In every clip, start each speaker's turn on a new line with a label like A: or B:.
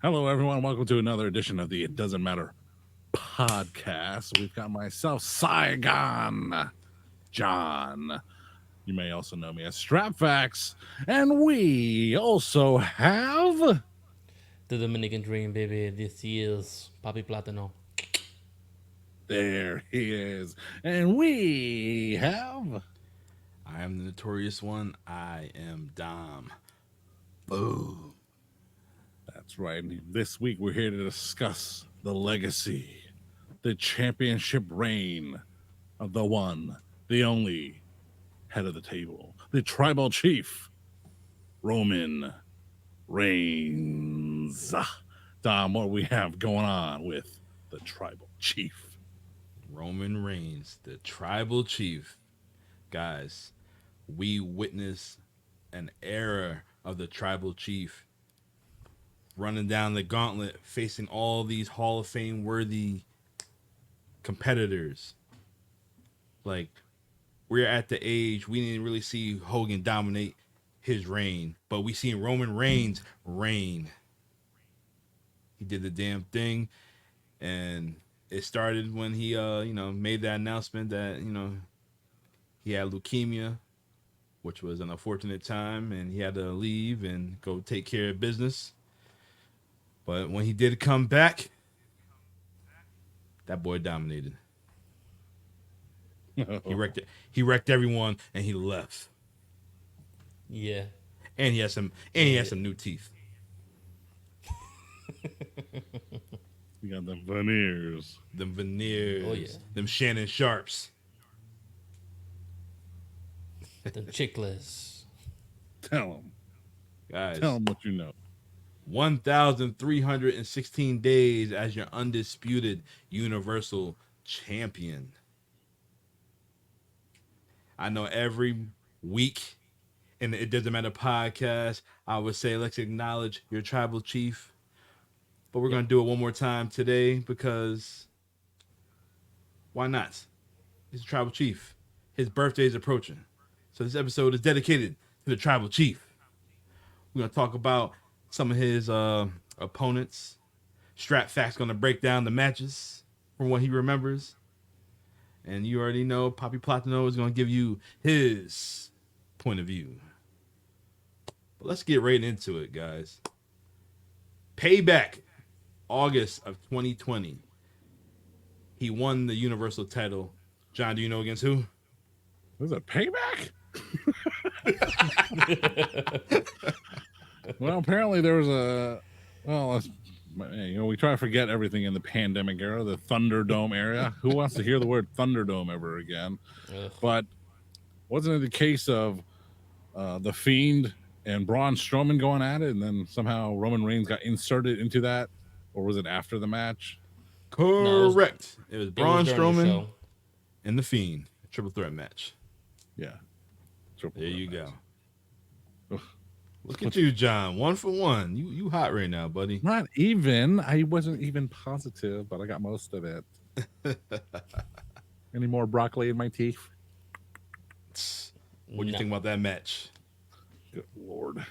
A: Hello, everyone. Welcome to another edition of the It Doesn't Matter podcast. We've got myself, Saigon John. You may also know me as Strapfax. And we also have...
B: The Dominican Dream, baby. This is Papi Platano.
A: There he is. And we have...
C: I am the Notorious One. I am Dom. Boom.
A: That's right. This week we're here to discuss the legacy, the championship reign of the one, the only head of the table, the tribal chief, Roman Reigns. Dom, what do we have going on with the tribal chief?
C: Roman Reigns, the tribal chief. Guys, we witness an era of the tribal chief running down the gauntlet, facing all these Hall of Fame worthy competitors. Like, we're at the age we didn't really see Hogan dominate his reign, but we seen Roman Reigns reign. He did the damn thing, and it started when he made that announcement that he had leukemia, which was an unfortunate time, and he had to leave and go take care of business. But when he did come back, that boy dominated. He wrecked it. He wrecked everyone, and he left.
B: Yeah.
C: And he has some. And he has some new teeth.
A: You got the veneers.
C: Them veneers.
B: Oh, yeah.
C: Them Shannon Sharps.
B: The chickless.
A: Tell them.
C: Guys.
A: Tell them what you know.
C: 1,316 days as your undisputed Universal Champion. I know every week in the It Doesn't Matter podcast, I would say let's acknowledge your tribal chief. But we're going to do it one more time today because why not? He's a tribal chief. His birthday is approaching. So this episode is dedicated to the tribal chief. We're going to talk about some of his opponents. Strapfax going to break down the matches from what he remembers. And you already know Papi Platano is going to give you his point of view. But let's get right into it, guys. Payback, August of 2020. He won the Universal title. John, do you know against who?
A: Was it Payback? Well, apparently there was we try to forget everything in the pandemic era, the Thunderdome era. Who wants to hear the word Thunderdome ever again?
B: Ugh.
A: But wasn't it the case of the Fiend and Braun Strowman going at it, and then somehow Roman Reigns got inserted into that? Or was it after the match?
C: Correct. It was Braun
B: It was during the
C: Strowman
B: show.
C: and the Fiend. Triple threat match.
A: Yeah. Triple
C: There
A: threat
C: you
A: match.
C: go.
A: Ugh.
C: Look at you, John. 1 for 1. You hot right now, buddy.
A: Not even. I wasn't even positive, but I got most of it. Any more broccoli in my teeth?
C: What do you
B: No.
C: think about that match?
A: Good Lord.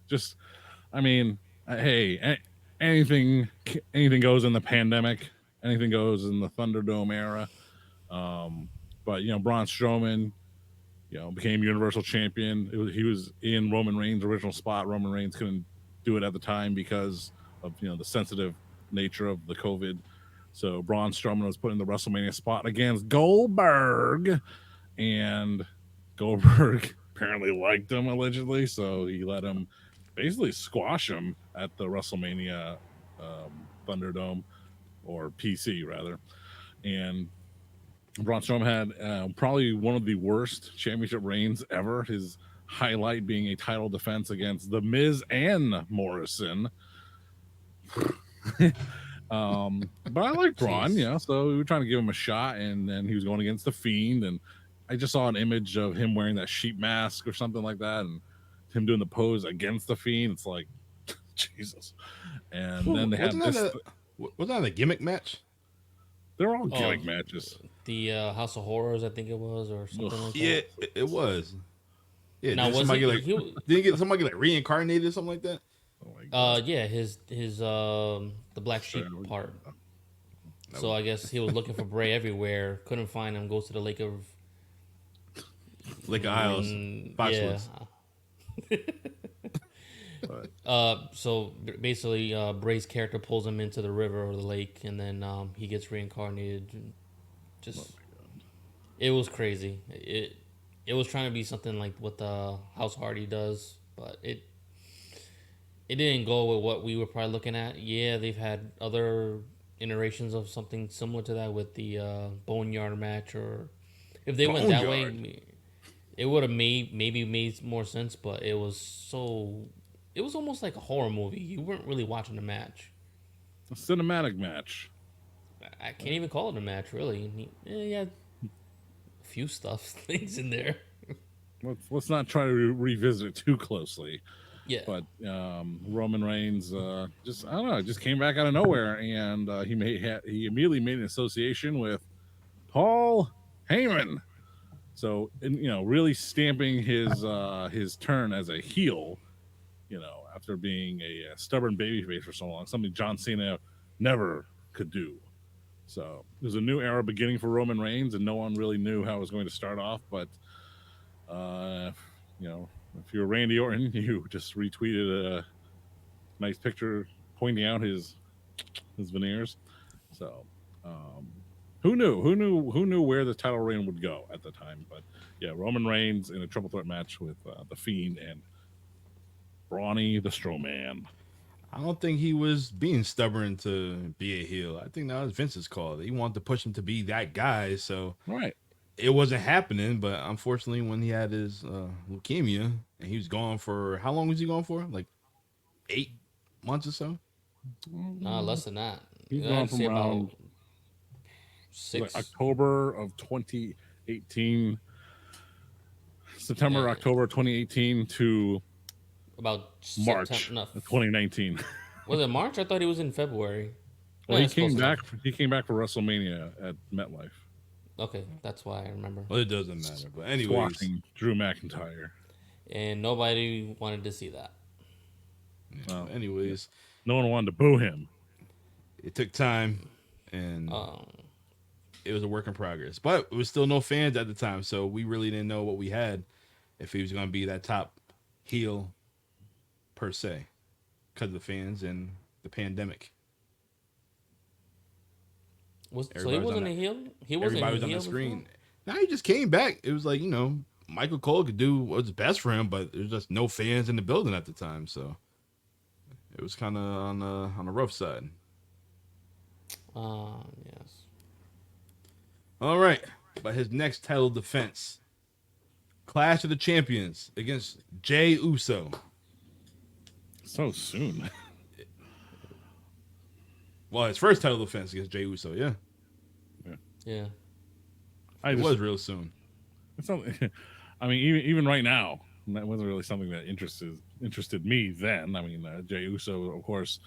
A: Just, I mean, hey, anything goes in the pandemic. Anything goes in the Thunderdome era. But, Braun Strowman, became Universal Champion. He was in Roman Reigns' original spot. Roman Reigns couldn't do it at the time because of, the sensitive nature of the COVID. So Braun Strowman was put in the WrestleMania spot against Goldberg. And Goldberg apparently liked him, allegedly. So he let him basically squash him at the WrestleMania Thunderdome, or PC, rather. And Braun Strowman had probably one of the worst championship reigns ever. His highlight being a title defense against The Miz and Morrison. But I like Braun, so we were trying to give him a shot, and then he was going against The Fiend, and I just saw an image of him wearing that sheep mask or something like that, and him doing the pose against The Fiend. It's like, Jesus. And then they had this.
C: Was that a gimmick match?
A: They're all gimmick matches.
B: The House of Horrors, I think it was, or something like
C: Yeah,
B: that.
C: it was. Yeah,
B: Now,
C: didn't
B: was
C: somebody
B: he-
C: get
B: he was-
C: didn't get somebody get reincarnated or something like that?
A: Oh my
B: Yeah, his the black sheep part. So I guess he was looking for Bray everywhere, couldn't find him, goes to the
C: Lake of Isles,
B: yeah.
C: Foxwoods.
B: So basically, Bray's character pulls him into the river or the lake, and then he gets reincarnated. Just it was crazy. It was trying to be something like what the House Hardy does, but it didn't go with what we were probably looking at. Yeah, they've had other iterations of something similar to that with the Boneyard match, or if they went that way, it would have maybe made more sense. But it was almost like a horror movie. You weren't really watching the match.
A: A cinematic match.
B: I can't even call it a match, really. He had a few things in there.
A: Let's not try to revisit it too closely.
B: Yeah.
A: But Roman Reigns just I don't know, just came back out of nowhere, and he immediately made an association with Paul Heyman. So, really stamping his turn as a heel, after being a stubborn babyface for so long, something John Cena never could do. So there's a new era beginning for Roman Reigns, and no one really knew how it was going to start off. But, if you're Randy Orton, you just retweeted a nice picture pointing out his veneers. So, who knew where the title reign would go at the time? But yeah, Roman Reigns in a triple threat match with the Fiend and Brawny the Strowman.
C: I don't think he was being stubborn to be a heel. I think that was Vince's call. He wanted to push him to be that guy, so
A: right.
C: It wasn't happening. But unfortunately, when he had his leukemia and he was gone for how long was he gone for? Like 8 months or so?
B: No, less than that.
A: He's gone from around
B: 6
A: October of 2018, September, October 2018 to
B: about
A: March of 2019.
B: Was it March? I thought he was in February.
A: Well, he came back. He came back for WrestleMania at MetLife.
B: Okay, that's why I remember.
C: Well, it doesn't matter. But anyways,
A: squashing Drew McIntyre,
B: and nobody wanted to see that.
C: Yeah. Well, anyways,
A: no one wanted to boo him.
C: It took time, and it was a work in progress. But it was still no fans at the time, so we really didn't know what we had if he was going to be that top heel per se, because of the fans and the pandemic.
B: So he wasn't a heel? He wasn't
C: everybody was on the screen. Now he just came back. It was like, Michael Cole could do what's best for him, but there's just no fans in the building at the time, so it was kind of on the rough side.
B: Yes.
C: All right, but his next title defense, Clash of the Champions against Jey Uso.
A: So soon.
C: Well, his first title defense against Jey Uso, yeah. It was real soon.
A: It's not, I mean, even right now, that wasn't really something that interested me then. I mean, Jey Uso, of course,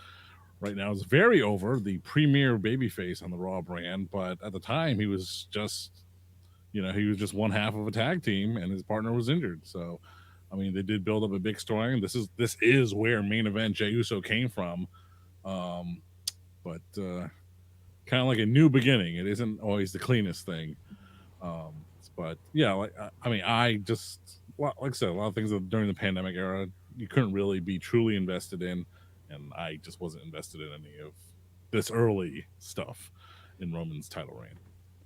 A: right now is very over, the premier babyface on the Raw brand. But at the time, he was just, he was just one half of a tag team, and his partner was injured. So, I mean, they did build up a big story, and this is where main event Jey Uso came from. But kind of like a new beginning. It isn't always the cleanest thing. But yeah, I just, like I said, a lot of things during the pandemic era, you couldn't really be truly invested in, and I just wasn't invested in any of this early stuff in Roman's title reign.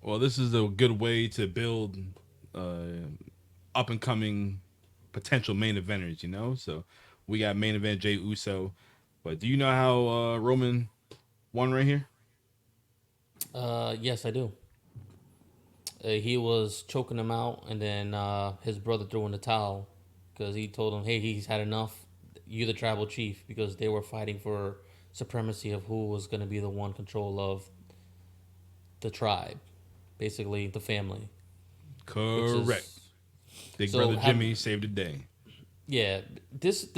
C: Well, this is a good way to build up and coming potential main eventers, So we got main event Jey Uso, but do you know how Roman won right here?
B: Yes, I do. He was choking him out, and then his brother threw in the towel because he told him, "Hey, he's had enough. You're the tribal chief," because they were fighting for supremacy of who was going to be the one control of the tribe, basically the family.
C: Correct. Big brother Jimmy saved the day.
B: Yeah, this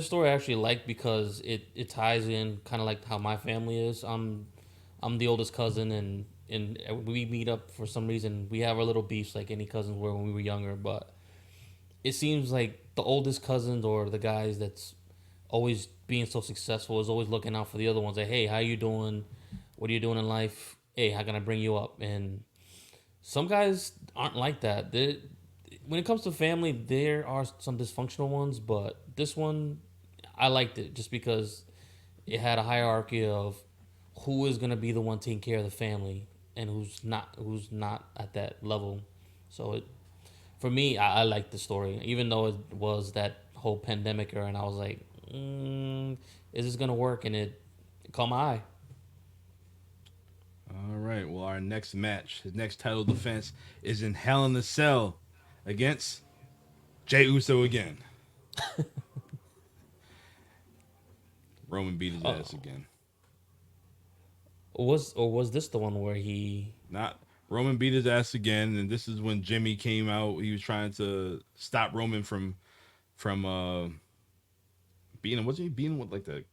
B: story I actually like because it ties in kind of like how my family is. I'm the oldest cousin, and we meet up for some reason. We have our little beefs like any cousins were when we were younger, but it seems like the oldest cousins or the guys that's always being so successful is always looking out for the other ones. Like, hey, how you doing? What are you doing in life? Hey, how can I bring you up? And some guys aren't like that. When it comes to family, there are some dysfunctional ones, but this one, I liked it just because it had a hierarchy of who is gonna be the one taking care of the family and who's not at that level. So it for me, I liked the story, even though it was that whole pandemic era, and I was like, is this gonna work? And it caught my eye.
C: All right. Well, our next match, his next title defense, is in Hell in a Cell against Jey Uso again. Roman beat his ass again.
B: Was this the one where he?
C: Not Roman beat his ass again, and this is when Jimmy came out. He was trying to stop Roman from beating him. Wasn't he beating him with like the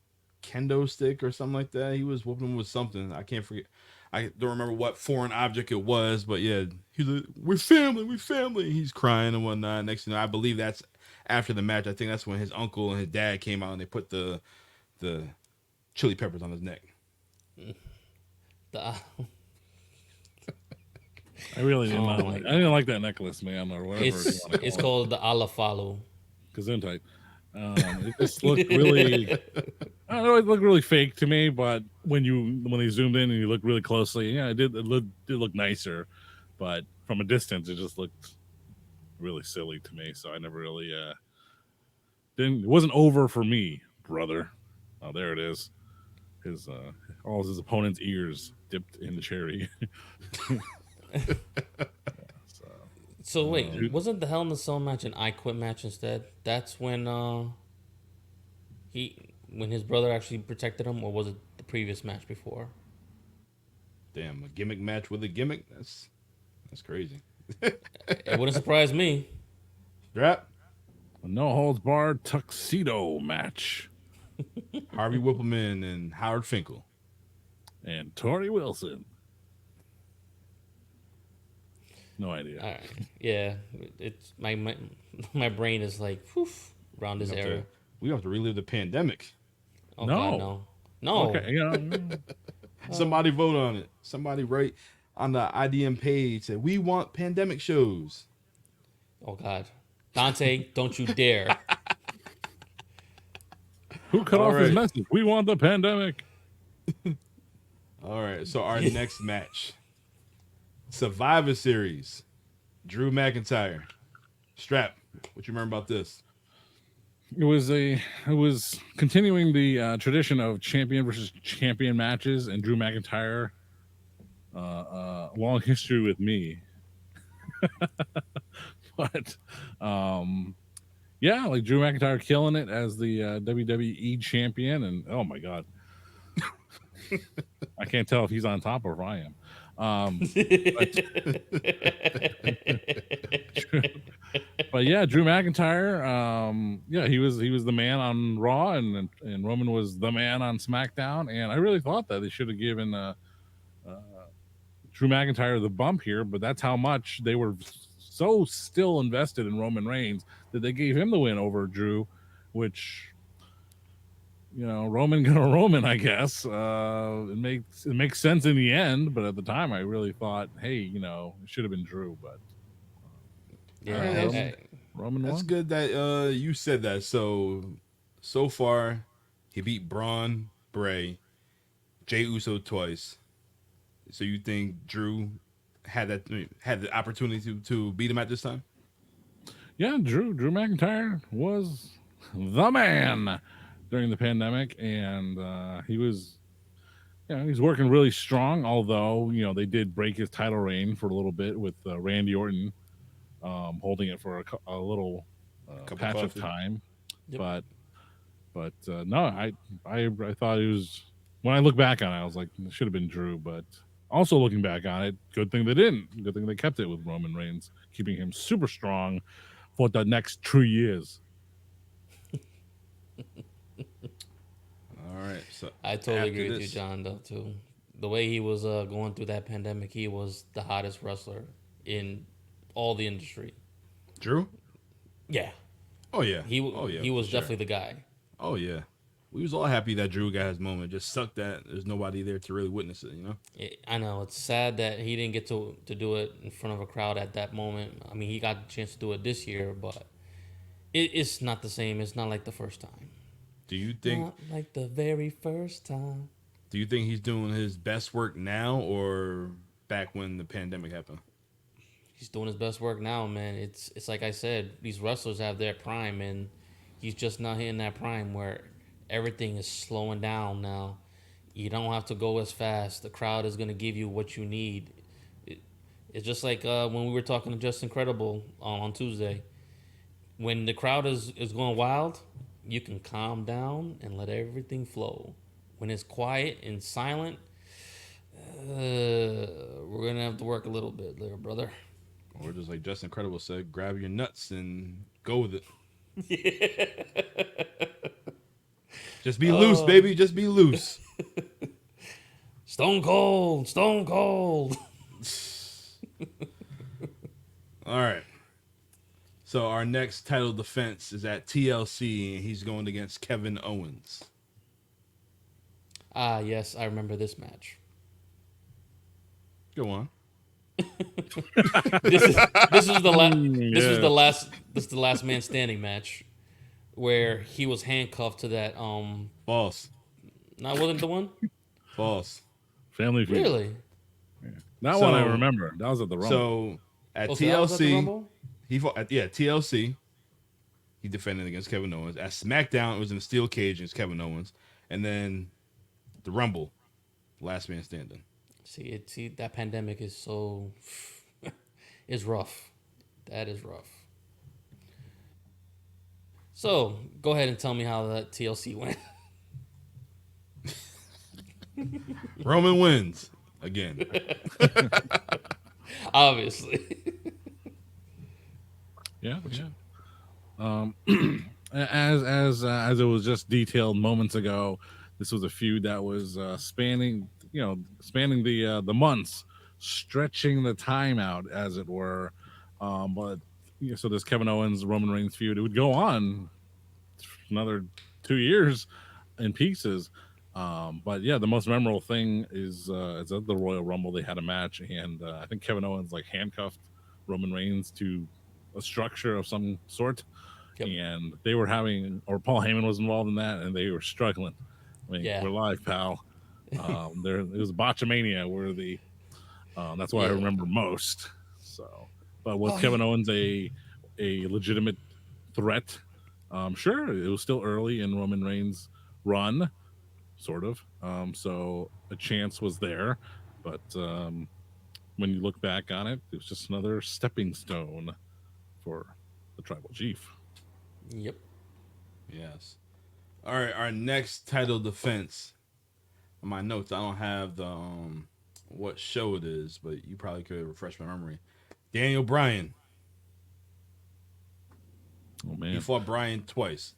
C: kendo stick or something like that? He was whooping him with something. I can't forget. I don't remember what foreign object it was, but yeah, he's like, "We're family, we're family." He's crying and whatnot. Next thing you know, I believe that's after the match. I think that's when his uncle and his dad came out and they put the chili peppers on his neck.
B: The,
A: I really didn't.
B: Oh
A: I didn't like that necklace, man, or whatever.
B: it's called the Alafalu.
A: Gesundheit. It just looked really. I don't know. It looked really fake to me, but when they zoomed in and you looked really closely, yeah, it did look nicer, but from a distance, it just looked really silly to me. So I never really didn't. It wasn't over for me, brother. Oh, there it is. His all his opponent's ears dipped in cherry.
B: So wait, wasn't the Hell in the Cell match an I Quit match instead? That's when when his brother actually protected him, or was it the previous match before?
C: Damn, a gimmick match with a gimmick. That's crazy.
B: It wouldn't surprise me.
C: Strap.
A: A no holds barred tuxedo match.
C: Harvey Whippleman and Howard Finkel.
A: And Tori Wilson. No idea.
B: All right, yeah, it's my brain is like poof around this era.
C: We have to relive the pandemic.
B: Oh,
A: No.
B: God, no.
A: Okay,
C: Somebody vote on it. Somebody write on the IDM page that we want pandemic shows.
B: Oh God, Dante, don't you dare!
A: who cut
C: All
A: off his
C: right.
A: message? We want the pandemic.
C: All right, so our next match, Survivor Series, Drew McIntyre. Strap, what you remember about this?
A: It was continuing the tradition of champion versus champion matches, and Drew McIntyre, long history with me. But yeah, like Drew McIntyre killing it as the WWE champion, and oh my god, I can't tell if he's on top or if I am. But yeah, Drew McIntyre, yeah, he was the man on Raw, and Roman was the man on SmackDown, and I really thought that they should have given Drew McIntyre the bump here, but that's how much they were so still invested in Roman Reigns that they gave him the win over Drew, which, you know, Roman gonna Roman, I guess. It makes sense in the end, but at the time, I really thought, hey, you know, it should have been Drew, but
B: Yeah,
A: Roman
C: That's
A: won.
C: good that you said that. So far, he beat Braun, Bray, Jey Uso twice. So you think Drew had the opportunity to beat him at this time?
A: Yeah, Drew McIntyre was the man during the pandemic, and he was, you know, he's working really strong. Although, you know, they did break his title reign for a little bit with Randy Orton holding it for a little patch of time.
B: Yep.
A: But no, I thought it was, when I look back on it, I was like, it should have been Drew. But also looking back on it, good thing they didn't. Good thing they kept it with Roman Reigns, keeping him super strong for the next 2 years.
C: All right. So
B: I totally
C: after
B: agree with you,
C: this-
B: John. Though too, the way he was going through that pandemic, he was the hottest wrestler in all the industry.
C: Drew?
B: Yeah,
C: Oh yeah.
B: he
C: oh yeah.
B: he was
C: for sure.
B: definitely the guy.
C: Oh yeah, we was all happy that Drew got his moment. Just sucked that there's nobody there to really witness it.
B: I know it's sad that he didn't get to do it in front of a crowd at that moment. I mean, he got the chance to do it this year, but it's not the same. It's not like the first time.
C: Do you think?
B: Not like the very first time.
C: Do you think he's doing his best work now or back when the pandemic happened?
B: He's doing his best work now, man. It's like I said, these wrestlers have their prime, and he's just not hitting that prime where everything is slowing down now. You don't have to go as fast. The crowd is gonna give you what you need. It, it's just like when we were talking to Just Incredible on Tuesday. When the crowd is going wild, you can calm down and let everything flow. When it's quiet and silent, we're gonna have to work a little bit there, brother.
C: Or just like Justin Incredible said, grab your nuts and go with it. Just be loose, baby. Just be loose.
B: Stone Cold, Stone Cold.
C: All right. So our next title defense is at TLC, and he's going against Kevin Owens.
B: Ah, yes, I remember this match.
C: Go on.
B: This is the this was
A: Yeah.
B: the last man standing match where he was handcuffed to that
C: False.
B: no, it wasn't the one?
C: False.
A: Family Feud.
B: Really?
A: That
C: So-
A: one I remember. That was at the Rumble.
C: So at
B: Oh, so that was at the
C: TLC,
B: Rumble?
C: he fought at TLC. He defended against Kevin Owens. At SmackDown, it was in a steel cage against Kevin Owens, and then the Rumble, last man standing.
B: See that pandemic is so is rough. That is rough. So go ahead and tell me how that TLC went.
C: Roman wins again.
B: Obviously.
A: Yeah. As it was just detailed moments ago, this was a feud that was spanning the months, stretching the time out, as it were. But so this Kevin Owens Roman Reigns feud, it would go on another 2 years in pieces. But yeah, the most memorable thing is at the Royal Rumble they had a match, and I think Kevin Owens like handcuffed Roman Reigns to a structure of some sort.
B: Yep.
A: And they were or Paul Heyman was involved in that, and they were struggling. I mean,
B: Yeah.
A: we're live, pal. There it was Botchamania where that's what I
B: Yeah.
A: remember most. So, but was Kevin Owens a legitimate threat? Sure, it was still early in Roman Reigns' run, sort of. So a chance was there, but when you look back on it, it was just another stepping stone for the tribal chief.
B: Yep.
C: Yes. All right, our next title defense. On my notes, I don't have the what show it is, but you probably could refresh my memory. Daniel Bryan.
A: Oh man,
C: He fought Bryan twice,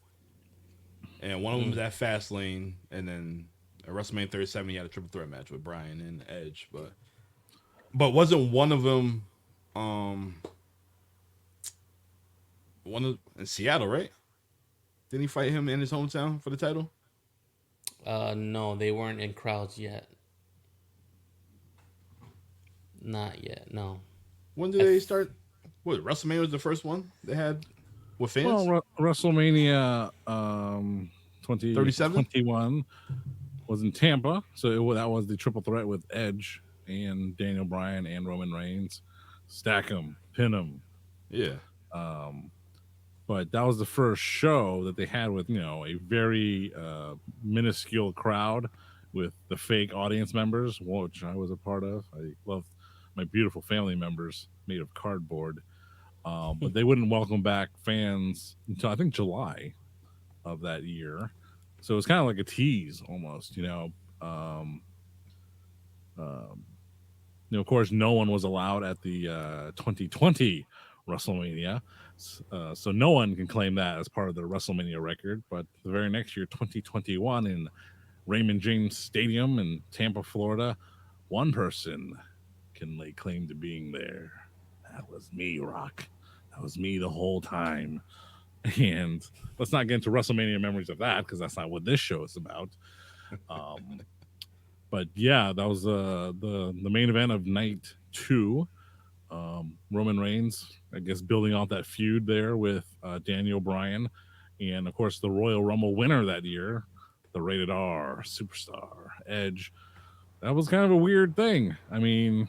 C: and one of them was at Fastlane, and then at WrestleMania 37 he had a triple threat match with Bryan and Edge, but wasn't one of them one of in Seattle, right? Didn't he fight him in his hometown for the title?
B: No, they weren't in crowds yet. Not yet. No.
C: When did they start? What, WrestleMania was the first one they had with fans?
A: well, WrestleMania
C: 37?
A: 2021 was in Tampa, so that was the triple threat with Edge and Daniel Bryan and Roman Reigns. Stack them, pin them.
C: Yeah.
A: But that was the first show that they had with a very minuscule crowd with the fake audience members, which I was a part of. I love my beautiful family members made of cardboard. But they wouldn't welcome back fans until I think July of that year. So it was kind of like a tease almost, of course, no one was allowed at the 2020 WrestleMania. So no one can claim that as part of the WrestleMania record. But the very next year, 2021, in Raymond James Stadium in Tampa, Florida, one person can lay claim to being there. That was me, Rock. That was me the whole time. And let's not get into WrestleMania memories of that because that's not what this show is about. But yeah, that was the main event of night 2. Roman Reigns, I guess, building off that feud there with Daniel Bryan, and of course the Royal Rumble winner that year, the rated R superstar Edge. That was kind of a weird thing. I mean,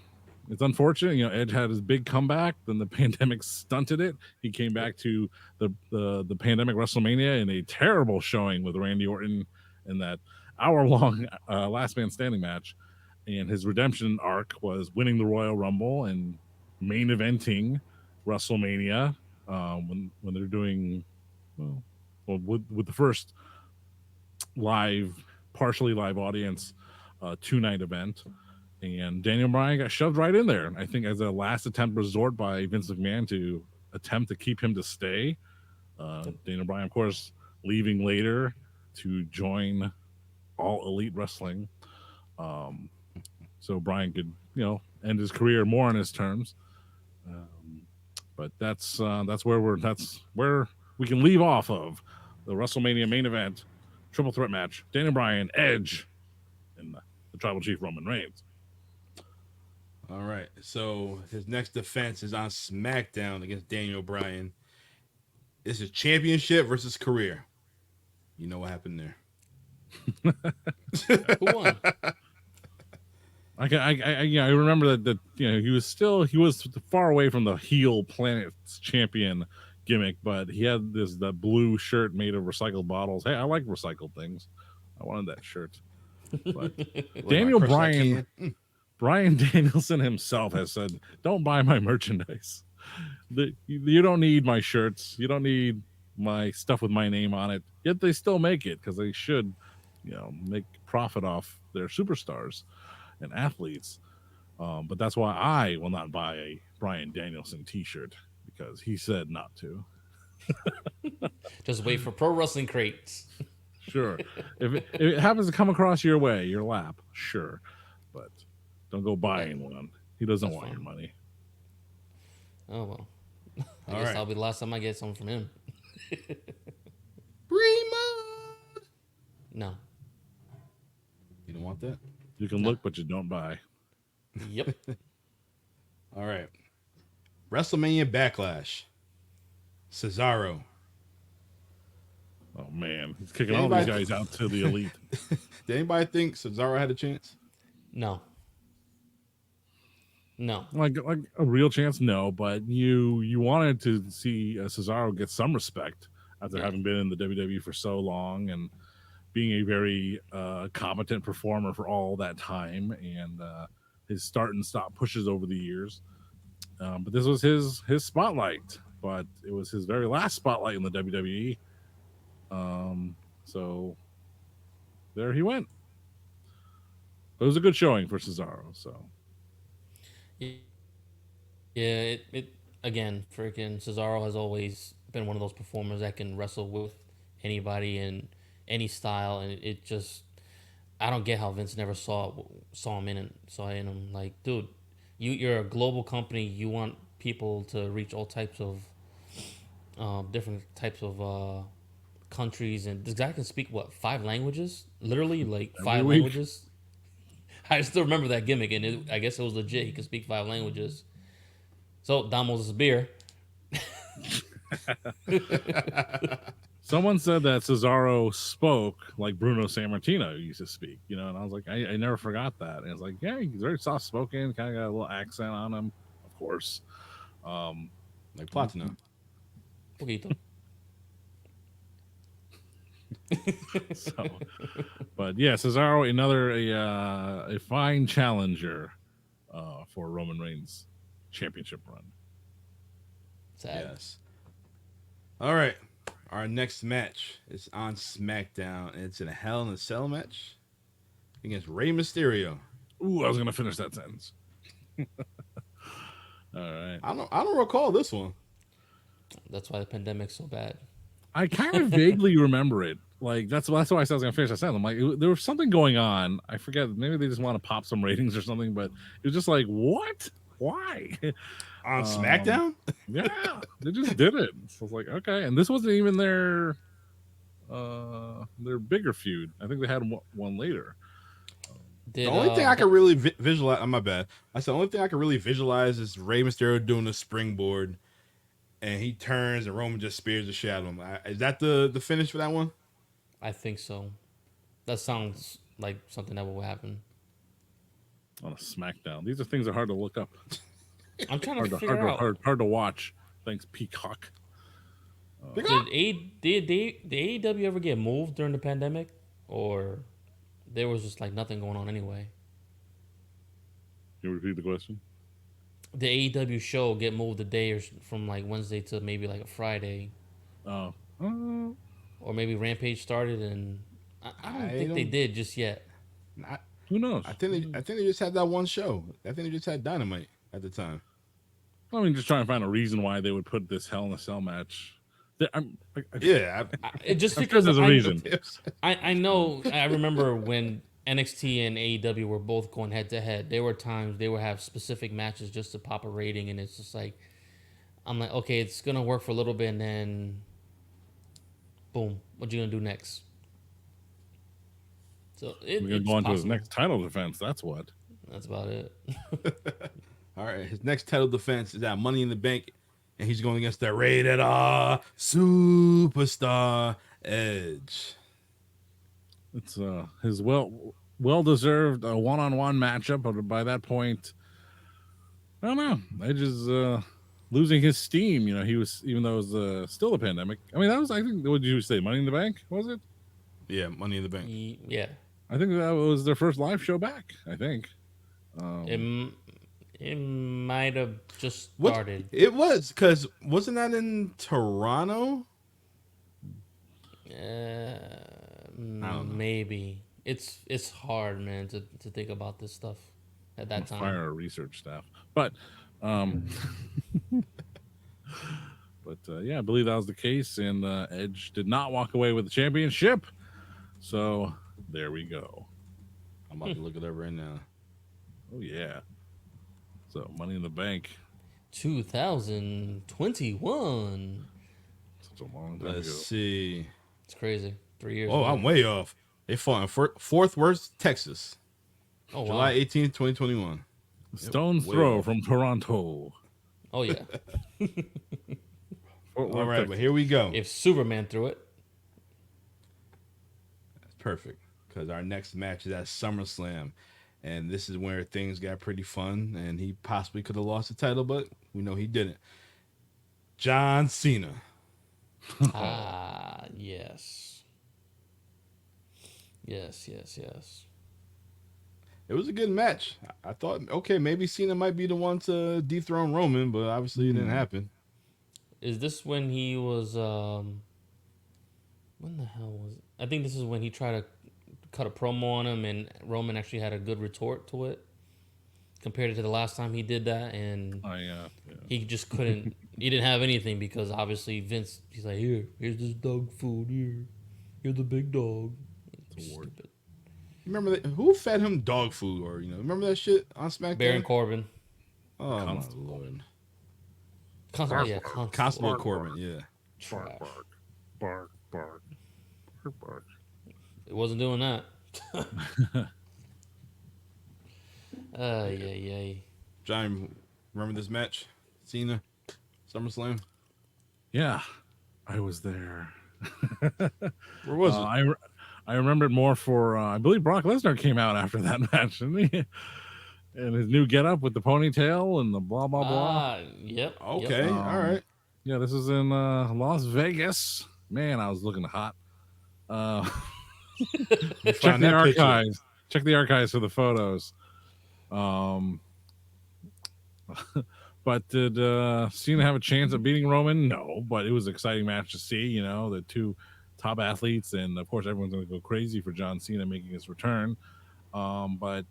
A: it's unfortunate. Edge had his big comeback, then the pandemic stunted it. He came back to the pandemic WrestleMania in a terrible showing with Randy Orton in that hour-long last man standing match. And his redemption arc was winning the Royal Rumble and main eventing WrestleMania when they're doing well with the first partially live audience 2-night event. And Daniel Bryan got shoved right in there. I think as a last attempt resort by Vince McMahon to attempt to keep him to stay. Daniel Bryan, of course, leaving later to join All Elite Wrestling. So Bryan could, end his career more on his terms. But that's where we can leave off of the WrestleMania main event, triple threat match: Daniel Bryan, Edge, and the Tribal Chief Roman Reigns.
C: All right. So his next defense is on SmackDown against Daniel Bryan. This is championship versus career. You know what happened there?
B: Who won?
A: I remember that he was far away from the heel Planet's champion gimmick, but he had that blue shirt made of recycled bottles. Hey, I like recycled things. I wanted that shirt. But Daniel Bryan, Bryan Danielson himself has said, "Don't buy my merchandise. You don't need my shirts. You don't need my stuff with my name on it." Yet they still make it because they should, make profit off their superstars and athletes. But that's why I will not buy a Bryan Danielson T-shirt because he said not to.
B: Just wait for pro wrestling crates.
A: Sure, if it happens to come across your lap, sure, but don't go buying one. He doesn't want your money.
B: Oh well. I guess that'll be the last time I get something from him. No.
C: You don't want that?
A: You can look, but you don't buy.
B: Yep.
C: All right. WrestleMania Backlash. Cesaro.
A: Oh man, he's kicking all these guys out to the elite.
C: Did anybody think Cesaro had a chance?
B: No.
A: Like a real chance, no. But you wanted to see Cesaro get some respect after having been in the WWE for so long and being a very competent performer for all that time, and his start and stop pushes over the years. But this was his spotlight, but it was his very last spotlight in the WWE. So there he went. But it was a good showing for Cesaro. So
B: yeah, it again, freaking Cesaro has always been one of those performers that can wrestle with anybody in any style, and it just, I don't get how Vince never saw him in him. Like, dude, you're a global company. You want people to reach all types of different types of countries, and this guy can speak 5 languages, literally, like
A: Every
B: 5
A: week.
B: languages. I still remember that gimmick, and I guess it was legit. He could speak 5 languages. So Dom was his beer.
A: someone said that Cesaro spoke like Bruno Sammartino used to speak, and I was like, I never forgot that. And it's like, yeah, he's very soft spoken, kind of got a little accent on him, of course.
C: Like Platano.
B: Poquito.
A: So, but yeah, Cesaro, another a fine challenger for Roman Reigns' championship run.
B: Sad.
C: Yes. All right. Our next match is on SmackDown, and it's in a Hell in a Cell match against Rey Mysterio.
A: Ooh, I was gonna finish that sentence. All right.
C: I don't recall this one.
B: That's why the pandemic's so bad.
A: I kind of vaguely remember it. Like that's why I said I was gonna finish that sentence. I'm like, there was something going on. I forget. Maybe they just want to pop some ratings or something. But it was just like, what? Why?
C: On SmackDown?
A: Yeah, they just did it. So I was like, okay, and this wasn't even their bigger feud. I think they had one later.
C: The only thing I can really visualize, my bad. I said the only thing I can really visualize is Rey Mysterio doing a springboard, and he turns and Roman just spears the shit out of him. Is that the finish for that one?
B: I think so. That sounds like something that will happen
A: On a SmackDown. These are things that are hard to look up.
B: I'm trying to figure out.
A: Hard to watch. Thanks, Peacock.
B: Did AEW ever get moved during the pandemic, or there was just like nothing going on anyway?
A: Can you repeat the question?
B: The AEW show get moved a day or from like Wednesday to maybe like a Friday.
A: Oh.
B: Or maybe Rampage started, and I don't think they did just yet.
A: Who knows?
C: I think they just had that one show. I think they just had Dynamite at the time.
A: I mean, just trying to find a reason why they would put this Hell in a Cell match.
B: It just because
A: there's a reason.
B: I know. I remember when NXT and AEW were both going head to head. There were times they would have specific matches just to pop a rating, and it's just like, I'm like, okay, it's gonna work for a little bit, and then, boom, what you gonna do next? So
A: we're gonna go on to his next title defense. That's what.
B: That's about it.
C: All right, his next title defense is at Money in the Bank, and he's going against the rated R superstar Edge.
A: It's his well deserved one-on-one matchup, but by that point, I don't know. Edge is losing his steam. You know, he was, even though it was still a pandemic. I mean, that was, I think, what did you say? Money in the Bank, was it?
C: Yeah, Money in the Bank.
B: Yeah,
A: I think that was their first live show back. I think.
B: It might have just started.
C: It was, because wasn't that in Toronto?
B: Maybe. It's hard, man, to think about this stuff at that time.
A: Fire our research staff, but yeah, I believe that was the case, and Edge did not walk away with the championship. So there we go.
C: I'm about to look it up right now.
A: Oh yeah. So Money in the Bank,
B: 2021.
A: Such a long time
C: Let's
A: ago.
C: see.
B: It's crazy. 3 years.
C: Oh,
B: ago.
C: I'm way off. They fought in Fort Worth, Texas.
B: Oh,
C: July
B: wow.
C: 18th, 2021.
A: Stone's throw from Toronto.
B: Oh yeah.
C: All right, but here we go.
B: If Superman threw it.
C: That's perfect, because our next match is at SummerSlam, and this is where things got pretty fun, and he possibly could have lost the title, but we know he didn't. John Cena.
B: Yes. Yes.
C: It was a good match. I thought, okay, maybe Cena might be the one to dethrone Roman, but obviously it didn't happen.
B: Is this when he was when the hell was it? I think this is when he tried to cut a promo on him, and Roman actually had a good retort to it compared to the last time he did that, and he just couldn't. He didn't have anything because obviously Vince. He's like, here's this dog food. You're the big dog. Stupid.
C: Remember that? Who fed him dog food, or remember that shit on SmackDown?
B: Baron Corbin.
C: Oh
A: Constable.
C: my lord.
B: Constable
C: Corbin. Yeah.
B: Trash.
A: Bark.
B: It wasn't doing that. Yeah.
C: John, remember this match? Cena, SummerSlam.
A: Yeah, I was there.
C: Where was it?
A: I remember it more for I believe Brock Lesnar came out after that match, didn't he? And his new getup with the ponytail and the blah blah blah.
B: Yep.
C: Okay,
B: Yep.
C: all right.
A: Yeah, this is in Las Vegas. Man, I was looking hot. Check the archives. Check the archives for the photos. But did Cena have a chance of beating Roman? No, but it was an exciting match to see. The two top athletes, and of course, everyone's going to go crazy for John Cena making his return. But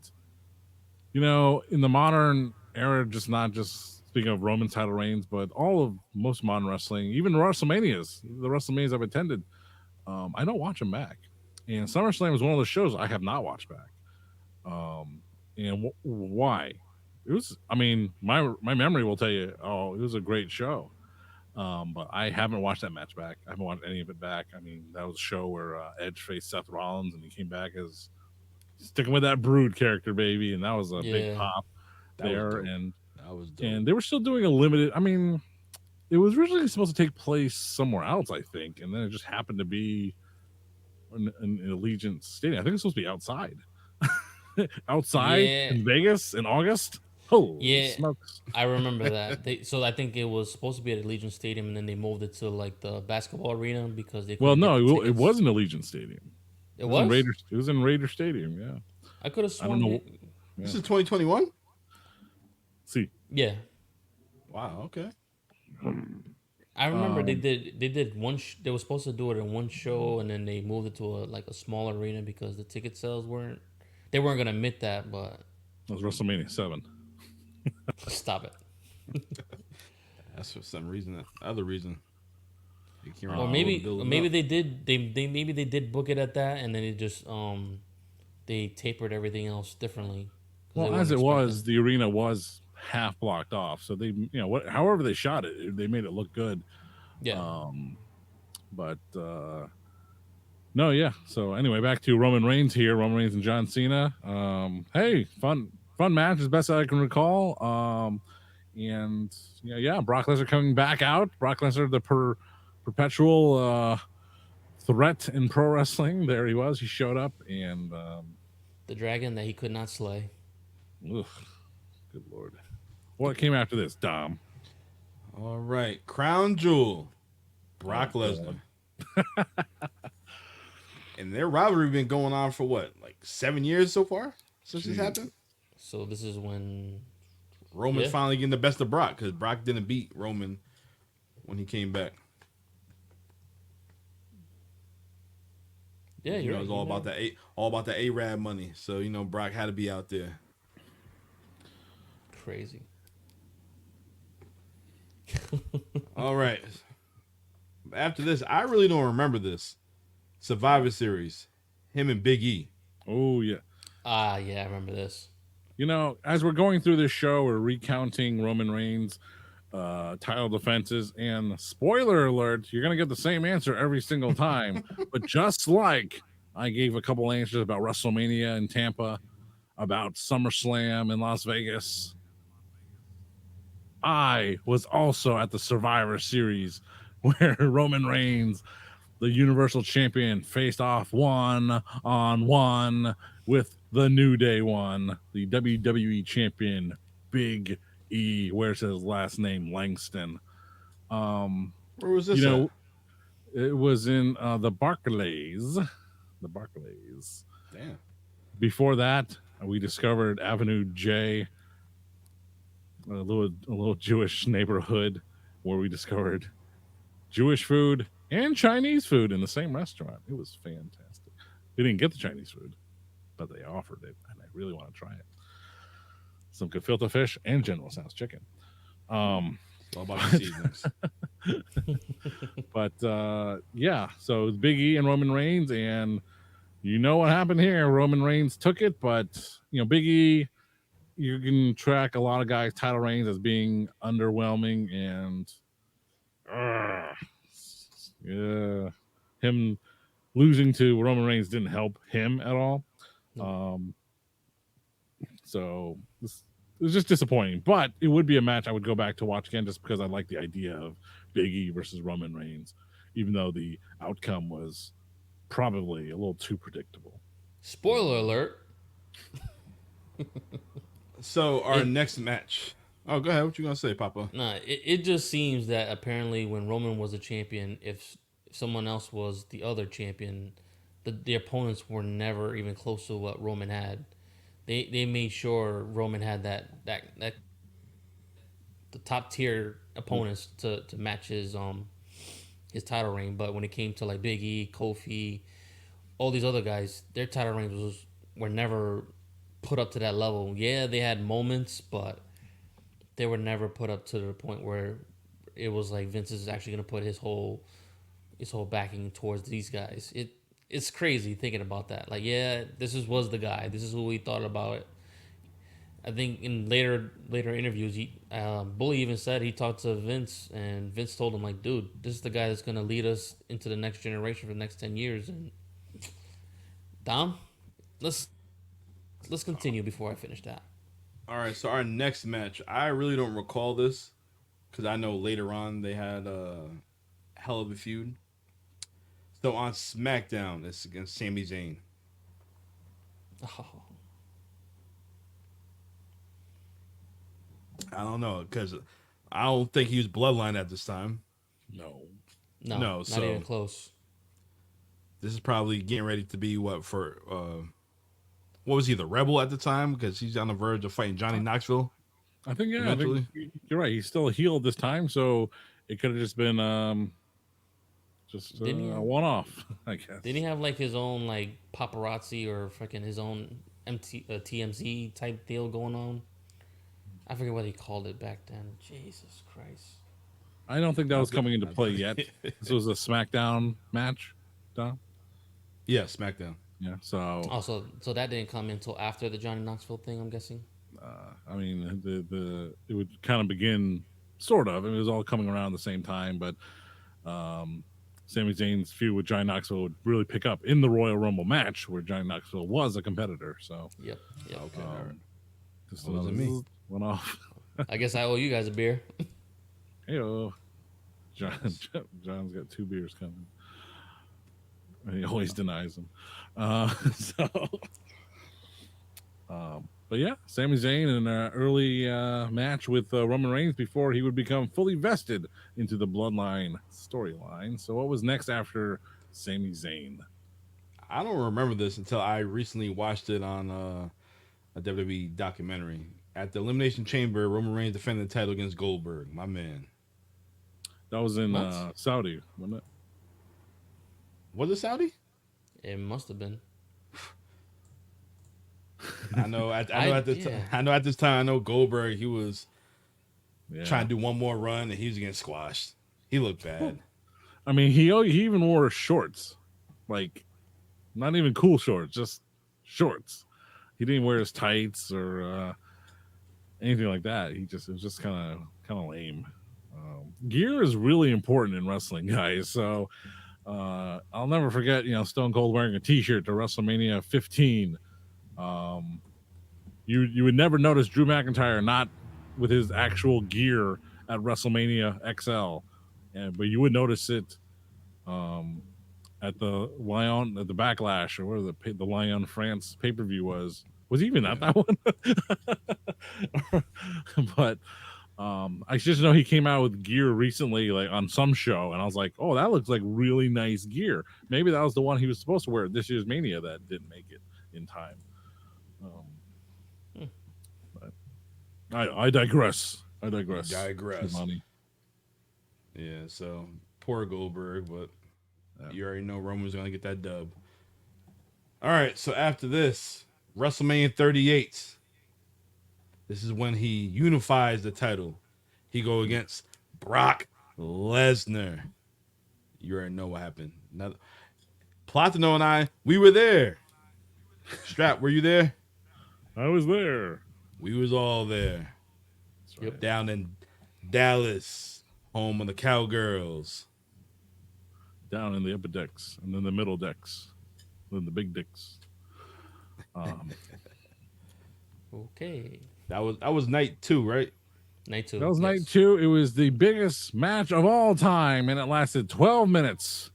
A: in the modern era, not just speaking of Roman's title reigns, but most modern wrestling, even the WrestleManias I've attended, I don't watch them back. And SummerSlam is one of those shows I have not watched back. And why? it was. I mean, my memory will tell you. Oh, it was a great show. But I haven't watched that match back. I haven't watched any of it back. I mean, that was a show where Edge faced Seth Rollins, and he came back as sticking with that Brood character, baby, and that was a big
B: Yeah.
A: pop
C: That was
A: there.
C: dope. That was dope.
A: And they were still doing a limited. I mean, it was originally supposed to take place somewhere else, I think, and then it just happened to be in Allegiant Stadium. I think it's supposed to be outside, outside
B: Yeah.
A: in Vegas in August. Holy
B: Yeah.
A: smokes!
B: I remember that. So I think it was supposed to be at Allegiant Stadium, and then they moved it to like the basketball arena because they
A: Well,
B: couldn't get
A: no,
B: the
A: it
B: tickets.
A: was in Allegiant Stadium.
B: It
A: It was in
B: was.
A: Raiders. It was in Raider Stadium. Yeah,
B: I could have
A: I don't
B: sworn.
A: know.
C: This
A: Yeah.
C: is 2021.
A: See,
B: Yeah,
C: Wow. Okay.
B: I remember they
A: um,
B: did. They did one. They were supposed to do it in one show, and then they moved it to a small arena because the ticket sales weren't. They weren't gonna admit that, but
A: it was WrestleMania 7.
B: stop it.
C: That's for some reason. The other reason. They came around
B: Or
C: to
B: maybe
C: build it
B: maybe
C: up.
B: they did. They maybe they did book it at that, and then it just they tapered everything else differently. 'Cause they
A: Well,
B: weren't
A: as it
B: expecting.
A: was, the arena was half blocked off, so they, however they shot it, they made it look good.
B: Yeah.
A: But no, yeah. So anyway, back to Roman Reigns here. Roman Reigns and John Cena. Hey, fun match as best I can recall. And yeah, Brock Lesnar coming back out. Brock Lesnar, the perpetual threat in pro wrestling. There he was. He showed up, and
B: The dragon that he could not slay.
A: ugh, good lord, what came after this, Dom?
C: All right. Crown Jewel. Brock
A: Oh,
C: Lesnar. And their rivalry been going on for what, like 7 years so far since this
A: Jeez.
C: happened.
B: So this is when.
C: Roman's
B: Yeah.
C: finally getting the best of Brock because Brock didn't beat Roman when he came back.
B: Yeah,
C: You
B: you're
C: know,
B: right.
C: it's all about that Arab money. So Brock had to be out there.
B: Crazy.
C: All right. After this, I really don't remember this Survivor Series. Him and Big E.
A: Oh yeah.
B: Yeah, I remember this.
A: As we're going through this show, we're recounting Roman Reigns' title defenses, and spoiler alert, you're gonna get the same answer every single time. But just like I gave a couple answers about WrestleMania in Tampa, about SummerSlam in Las Vegas, I was also at the Survivor Series where Roman Reigns, the Universal Champion, faced off 1-on-1 with the New Day one, the WWE Champion, Big E. Where's his last name? Langston.
C: Where was this
A: You
C: at?
A: know, it was in the Barclays. The Barclays.
C: Damn.
A: Before that, we discovered Avenue J, a little Jewish neighborhood where we discovered Jewish food and Chinese food in the same restaurant. It was fantastic. We didn't get the Chinese food, but they offered it, and I really want to try it. Some gefilte fish and General Tso's chicken.
C: It's all about the seasonings.
A: But yeah, so it's Big E and Roman Reigns, and you know what happened here. Roman Reigns took it, but Big E, you can track a lot of guys' title reigns as being underwhelming, and yeah, him losing to Roman Reigns didn't help him at all. So it was just disappointing, but it would be a match I would go back to watch again just because I like the idea of Big E versus Roman Reigns, even though the outcome was probably a little too predictable.
B: Spoiler alert.
C: So our next match. Oh, go ahead. What you gonna say, Papa?
B: Nah, it just seems that apparently when Roman was a champion, if someone else was the other champion, the opponents were never even close to what Roman had. They made sure Roman had that the top tier opponents to match his title reign. But when it came to like Big E, Kofi, all these other guys, their title reigns were never put up to that level. Yeah, they had moments, but they were never put up to the point where it was like Vince is actually going to put his whole backing towards these guys. It's crazy thinking about that. Like, yeah, was the guy. This is who we thought about it. I think in later interviews, Bully even said he talked to Vince, and Vince told him like, "Dude, this is the guy that's gonna lead us into the next generation for the next 10 years." And Dom, let's let's continue before I finish that.
C: All right, so our next match, I really don't recall this because I know later on they had a hell of a feud. So on SmackDown, it's against Sami Zayn.
B: Oh,
C: I don't know because I don't think he was Bloodline at this time.
A: No.
B: no,
C: No,
B: not
C: so
B: even close.
C: this is probably getting ready to be what was he, the Rebel at the time? Because he's on the verge of fighting Johnny Knoxville
A: I think I
C: eventually.
A: think you're right. He's still a heel this time, so it could have just been just
B: Didn't he
A: a
B: have,
A: one off, I guess.
B: didn't he have like his own like paparazzi or fucking his own TMZ type deal going on? I forget what he called it back then. Jesus Christ.
A: I don't think that was
C: Not good.
A: coming into
C: Not
A: play
C: good.
A: yet. This was a SmackDown match, Dom.
C: Yeah, SmackDown.
A: Yeah, so
B: Also, so that didn't come until after the Johnny Knoxville thing, I'm guessing.
A: I mean the it would kind of begin sort of. It was all coming around the same time, but Sami Zayn's feud with Johnny Knoxville would really pick up in the Royal Rumble match where Johnny Knoxville was a competitor. So
B: Yep. Yep.
C: Okay, all right.
A: just
C: That wasn't
A: another
C: me.
A: went off.
B: I guess I owe you guys a beer.
A: Heyo. John's got 2 beers coming. And he always denies them. So, but yeah, Sami Zayn in an early match with Roman Reigns before he would become fully vested into the Bloodline storyline. So, what was next after Sami Zayn?
C: I don't remember this until I recently watched it on a WWE documentary. At the Elimination Chamber, Roman Reigns defended the title against Goldberg. My man.
A: That was in
B: What?
A: Saudi, wasn't it?
C: Was it Saudi?
B: It must have been.
C: I know.
B: Yeah.
C: I know at this time. I know Goldberg. He was
A: Yeah.
C: trying to do one more run, and he was getting squashed. He looked bad.
A: I mean, he even wore shorts, like not even cool shorts, just shorts. He didn't wear his tights or anything like that. It was just kind of lame. Gear is really important in wrestling, guys. So I'll never forget, Stone Cold wearing a T-shirt to WrestleMania 15. You would never notice Drew McIntyre not with his actual gear at WrestleMania XL, but you would notice it at the Backlash or where the Lyon France pay-per-view was even at that one. But I just know he came out with gear recently, like on some show, and I was like, "Oh, that looks like really nice gear." Maybe that was the one he was supposed to wear at this year's Mania that didn't make it in time. But I digress.
C: Digress.
A: Money.
C: Yeah. So poor Goldberg, but you already know Roman's gonna get that dub. All right. So after this, WrestleMania 38. This is when he unifies the title. He go against Brock Lesnar. You already know what happened. Now, Platano and I, we were there. Strap, were you there?
A: I was there.
C: We was all there.
A: That's right.
C: Down in Dallas, home of the Cowgirls.
A: Down in the upper decks, and then the middle decks, then the big dicks.
B: Okay.
C: That was night 2, right?
B: Night 2.
A: That was night 2. It was the biggest match of all time, and it lasted 12 minutes.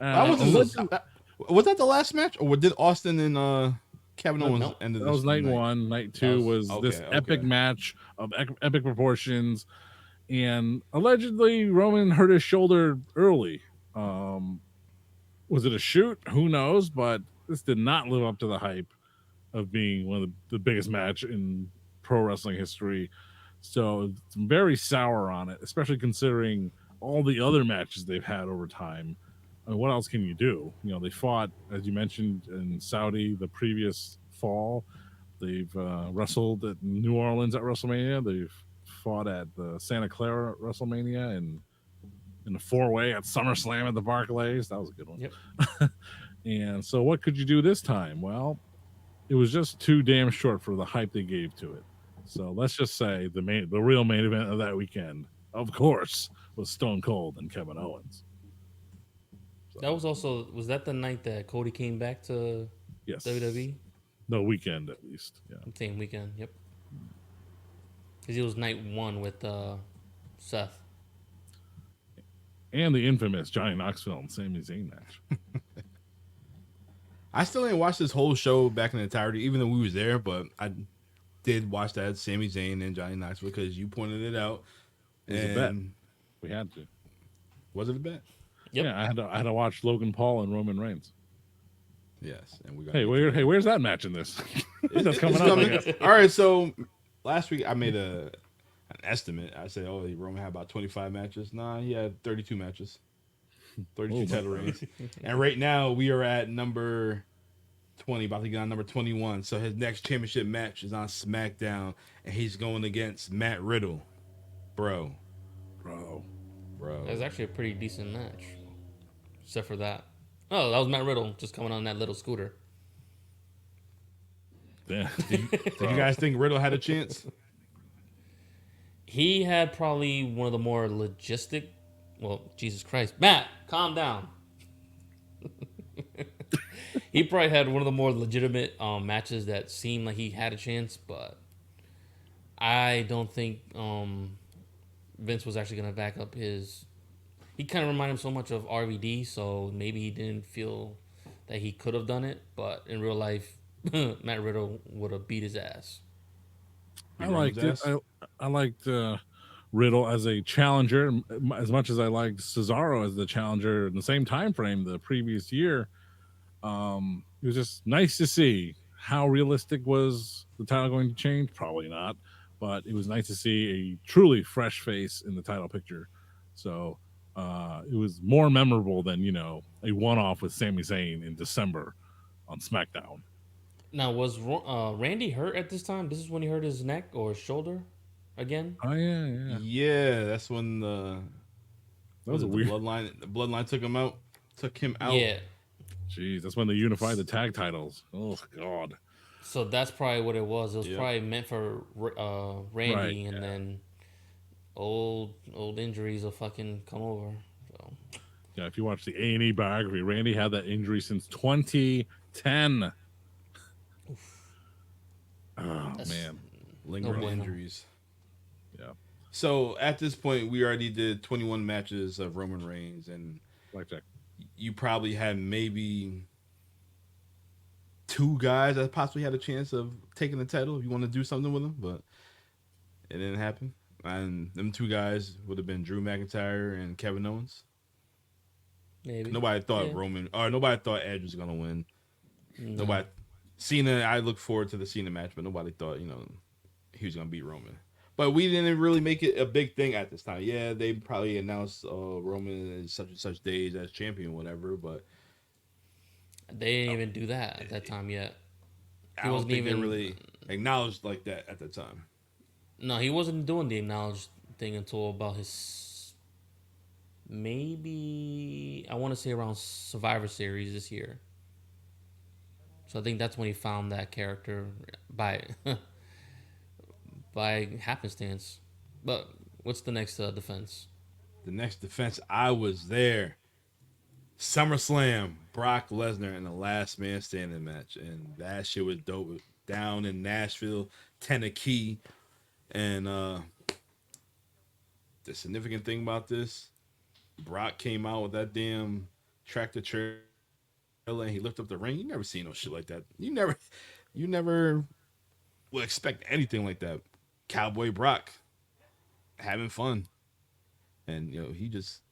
C: Was that the last match, or did Austin and Kevin Owens
B: no.
C: end of
A: That
C: this?
A: was night 1. Night 2 was this epic match of epic proportions, and allegedly Roman hurt his shoulder early. Was it a shoot? Who knows? But this did not live up to the hype of being one of the biggest match in pro wrestling history. So it's very sour on it, especially considering all the other matches they've had over time. I mean, what else can you do? They fought, as you mentioned, in Saudi the previous fall. They've wrestled at New Orleans at WrestleMania. They've fought at the Santa Clara WrestleMania and in the 4-way at SummerSlam at the Barclays. That was a good one.
B: Yep.
A: And so what could you do this time? Well, it was just too damn short for the hype they gave to it. So let's just say the real main event of that weekend, of course, was Stone Cold and Kevin Owens. So,
B: That was that the night that Cody came back to
A: yes,
B: WWE?
A: no, weekend at least. Yeah,
B: Same weekend. Yep. Because it was night 1 with Seth.
A: and the infamous Johnny Knoxville and Sami Zayn match.
C: I still ain't watched this whole show back in entirety, even though we was there. But I did watch that Sami Zayn and Johnny Knoxville because you pointed it out.
A: It was a bet. We had to.
C: Was it a bet?
B: Yep.
A: Yeah, I had to watch Logan Paul and Roman Reigns.
C: Yes, and we got.
A: Hey, where's that match in this? That's coming
C: it's
A: up.
C: coming.
A: I guess.
C: All right, so last week I made an estimate. I said, "Oh, Roman had about 25 matches." Nah, he had 32 matches, 32 title reigns. And right now we are at number 20, about to get on number 21. So his next championship match is on SmackDown, and he's going against Matt Riddle, bro.
B: It was actually a pretty decent match, except for that. Oh, that was Matt Riddle just coming on that little scooter.
A: Yeah.
C: Did you guys think Riddle had a chance?
B: He had probably one of the more logistic. Well, Jesus Christ, Matt, calm down. He probably had one of the more legitimate matches that seemed like he had a chance, but I don't think Vince was actually going to back up his. He kind of reminded him so much of RVD, so maybe he didn't feel that he could have done it, but in real life, Matt Riddle would have beat his ass.
A: I liked it. I liked Riddle as a challenger as much as I liked Cesaro as the challenger in the same time frame the previous year. It was just nice to see. How realistic was the title going to change? Probably not, but it was nice to see a truly fresh face in the title picture. So it was more memorable than a one-off with Sami Zayn in December on SmackDown.
B: Now, was Randy hurt at this time? This is when he hurt his neck or his shoulder again?
A: Oh yeah.
C: Yeah, that's when the bloodline took him out.
B: Yeah.
A: Jeez, that's when they unified the tag titles. Oh God.
B: So that's probably what it was. It was probably meant for Randy,
A: right,
B: and then old injuries will fucking come over. So.
A: Yeah, if you watch the A&E biography, Randy had that injury since 2010. That's man,
C: lingering injuries.
A: Yeah.
C: So at this point, we already did 21 matches of Roman Reigns, and
A: blackjack.
C: You probably had maybe 2 guys that possibly had a chance of taking the title if you want to do something with them, but it didn't happen. And them 2 guys would have been Drew McIntyre and Kevin Owens.
B: Maybe
C: nobody thought nobody thought Edge was gonna win. No. Cena. I look forward to the Cena match, but nobody thought he was gonna beat Roman. But we didn't really make it a big thing at this time. Yeah, they probably announced Roman is such and such days as champion, whatever. But
B: they didn't even do that at that time yet.
C: I don't think they really acknowledged like that at the time.
B: No, he wasn't doing the acknowledged thing until about his maybe I want to say around Survivor Series this year. So I think that's when he found that character by happenstance. But what's the next defense?
C: The next defense, I was there. SummerSlam, Brock Lesnar in the last man standing match. And that shit was dope. Down in Nashville, Tennessee. And the significant thing about this, Brock came out with that damn tractor trailer and he lifted up the ring. You never seen no shit like that. You never would expect anything like that. Cowboy Brock having fun. And he just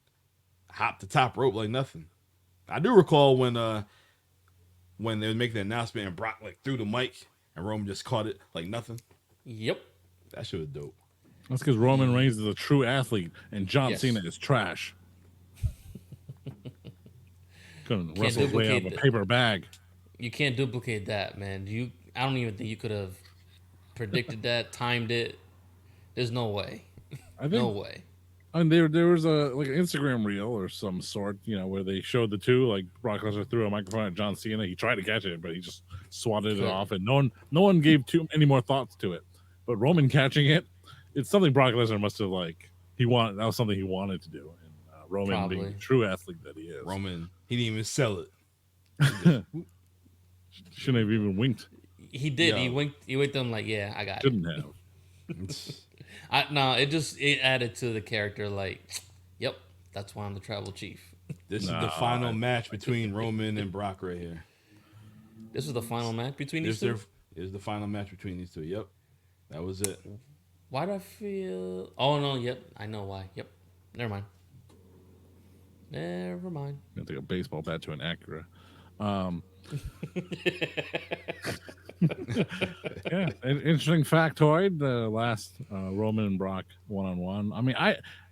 C: hopped the top rope like nothing. I do recall when they were making the announcement and Brock threw the mic and Roman just caught it like nothing.
B: Yep.
C: That shit was dope.
A: That's because Roman Reigns is a true athlete and John Cena is trash. Couldn't wrestle his way out of a paper bag.
B: You can't duplicate that, man. I don't even think you could have predicted that, timed it. There's no way. No way.
A: And there was a like an Instagram reel or some sort, where they showed the two, like Brock Lesnar threw a microphone at John Cena. He tried to catch it, but he just swatted it off, and no one gave too any more thoughts to it. But Roman catching it, it's something Brock Lesnar must have that was something he wanted to do. And Roman being the true athlete that he is,
C: Roman, he didn't even sell it.
A: Shouldn't have even winked.
B: He did. He winked. He winked them like, "Yeah, I got it."
A: Shouldn't have.
B: It added to the character. Like, yep, that's why I'm the tribal chief.
C: This is the final match between Roman and Brock right here.
B: This is the final match between these two?
C: Is the final match between these two. Yep. That was it.
B: Why do I feel... Oh, no, yep. I know why. Yep. Never mind.
A: I'm going to take a baseball bat to an Acura. Yeah, an interesting factoid. The last Roman and Brock one-on-one. I mean,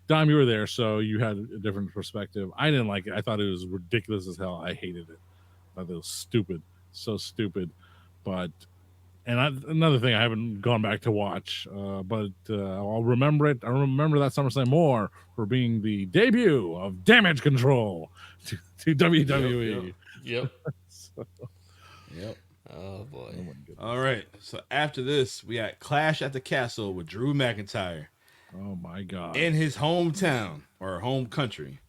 A: Dom, you were there, so you had a different perspective. I didn't like it. I thought it was ridiculous as hell. I hated it. I thought it was stupid. So stupid. But, another thing I haven't gone back to watch, but I'll remember it. I remember that SummerSlam more for being the debut of Damage Control to WWE.
B: Yep.
C: Yep.
B: Oh, boy.
C: All right. So after this, we got Clash at the Castle with Drew McIntyre.
A: Oh, my God.
C: In his hometown or home country.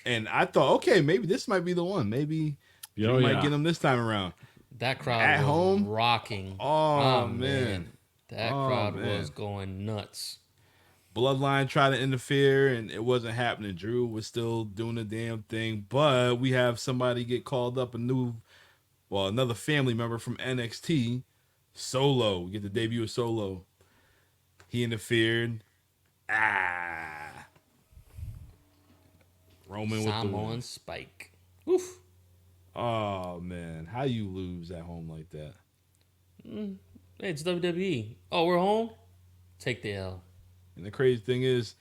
C: And I thought, okay, maybe this might be the one. Maybe Drew might get him this time around.
B: That crowd
C: at
B: was
C: home
B: rocking.
C: Oh, man.
B: That crowd was going nuts.
C: Bloodline tried to interfere, and it wasn't happening. Drew was still doing the damn thing. But we have somebody get called up, another family member from NXT, Solo. We get the debut of Solo. He interfered. Roman with the win.
B: Spike. Oof.
C: Oh, man. How you lose at home like that?
B: Hey, it's WWE. Oh, we're home? Take the L.
C: And the crazy thing is,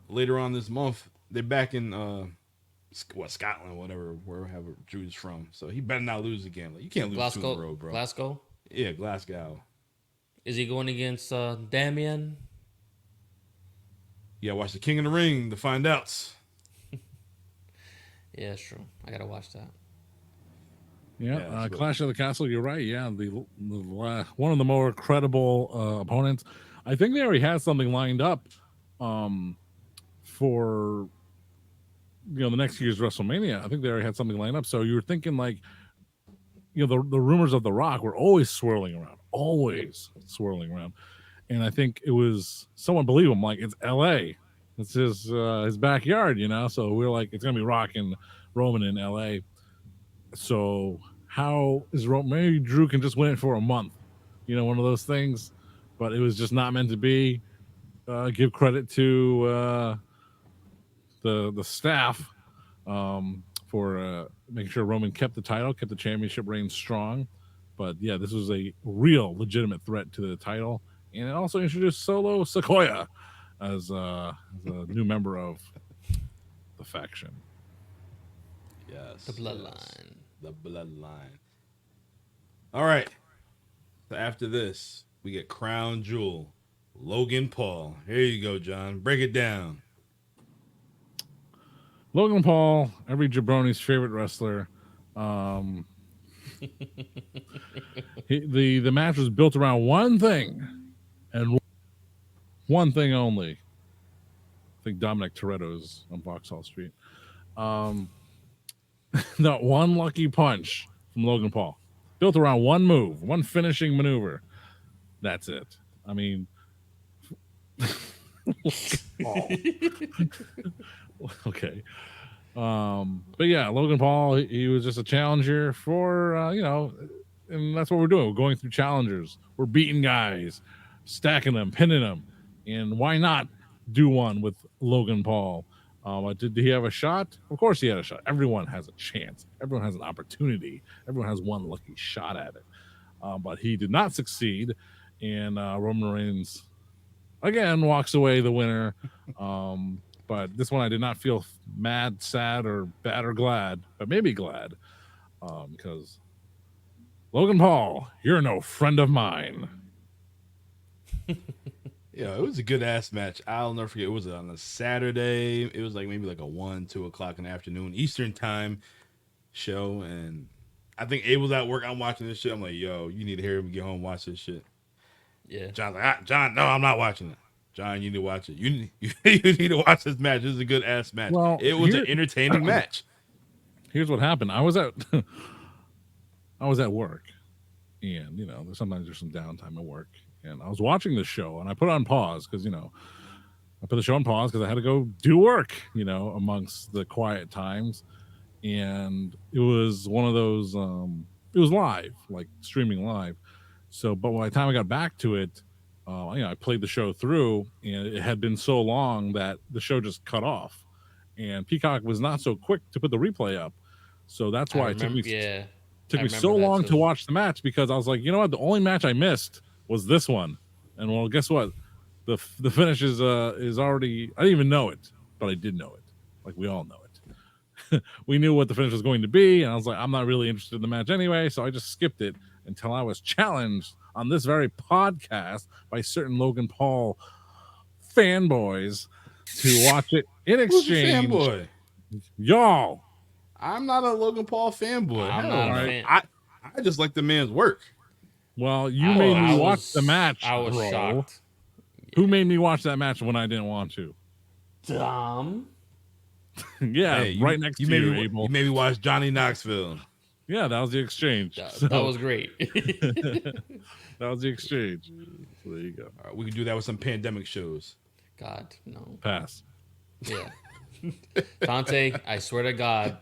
C: later on this month, they're back in Scotland, wherever Drew's from. So he better not lose again. Like, you can't lose two in a row, bro.
B: Glasgow?
C: Yeah, Glasgow.
B: Is he going against Damian?
C: Yeah, watch the King of the Ring to find out.
B: Yeah, it's true. I gotta watch that.
A: Yeah, Clash of the Castle. You're right. Yeah, the one of the more credible opponents. I think they already had something lined up for the next year's WrestleMania. I think they already had something lined up. So you were thinking the rumors of The Rock were always swirling around, and I think it was someone believed him. Like, it's L.A. It's his backyard, So we were like, it's gonna be Rock and Roman in L.A. So how is Roman? Maybe Drew can just win it for a month, one of those things. But it was just not meant to be. Give credit to the staff for making sure Roman kept the title, kept the championship reign strong. But yeah, this was a real legitimate threat to the title, and it also introduced Solo Sikoa as a new member of the faction.
C: Yes,
B: the bloodline.
C: Yes, the bloodline. All right. So after this, we get Crown Jewel, Logan Paul. Here you go, John. Break it down.
A: Logan Paul, every jabroni's favorite wrestler. The match was built around one thing, and one thing only. I think Dominic Toretto is on Vauxhall Street. Not one lucky punch from Logan Paul. Built around one move, one finishing maneuver. That's it. I mean, okay. But yeah, Logan Paul, he was just a challenger for, and that's what we're doing. We're going through challengers. We're beating guys, stacking them, pinning them. And why not do one with Logan Paul? Did he have a shot? Of course he had a shot. Everyone has a chance. Everyone has an opportunity. Everyone has one lucky shot at it. But he did not succeed. And Roman Reigns, again, walks away the winner. But this one I did not feel mad, sad, or bad, or glad. But maybe glad. Because Logan Paul, you're no friend of mine.
C: Yeah, it was a good ass match. I'll never forget. It was on a Saturday. It was like maybe like a 1, 2 o'clock in the afternoon Eastern time show, and I think Abel's at work. I'm watching this shit. I'm like, yo, you need to hear me get home and watch this shit.
B: Yeah.
C: John's like, John, no, I'm not watching it. John, you need to watch it. You need to watch this match. This is a good ass match.
A: Well,
C: It was an entertaining match.
A: Here's what happened. I was at work, and sometimes there's some downtime at work, and I was watching the show, and I put it on pause because I put the show on pause because I had to go do work, amongst the quiet times, and it was one of those. It was live, like streaming live. So, but by the time I got back to it, I played the show through, and it had been so long that the show just cut off, and Peacock was not so quick to put the replay up. So that's why it took me so long to watch the match, because I was like, you know what, the only match I missed was this one, and well, guess what, the finish is already. I didn't even know it, but I did know it, like we all know it. We knew what the finish was going to be, and I was like, I'm not really interested in the match anyway, so I just skipped it until I was challenged on this very podcast by certain Logan Paul fanboys to watch it in exchange.
C: Who's a fanboy?
A: Y'all.
C: I'm not a Logan Paul fanboy.
B: I'm not a fan.
C: I just like the man's work.
A: Well, you made me watch the match.
B: I was shocked.
A: Who made me watch that match when I didn't want to?
B: Dom.
A: Yeah,
C: hey,
A: right next to you, Abel.
C: You made me watch Johnny Knoxville.
A: Yeah, that was the exchange.
B: That was great.
A: That was the exchange. So there you go.
C: All right, we can do that with some pandemic shows.
B: God, no.
A: Pass.
B: Yeah. Dante, I swear to God.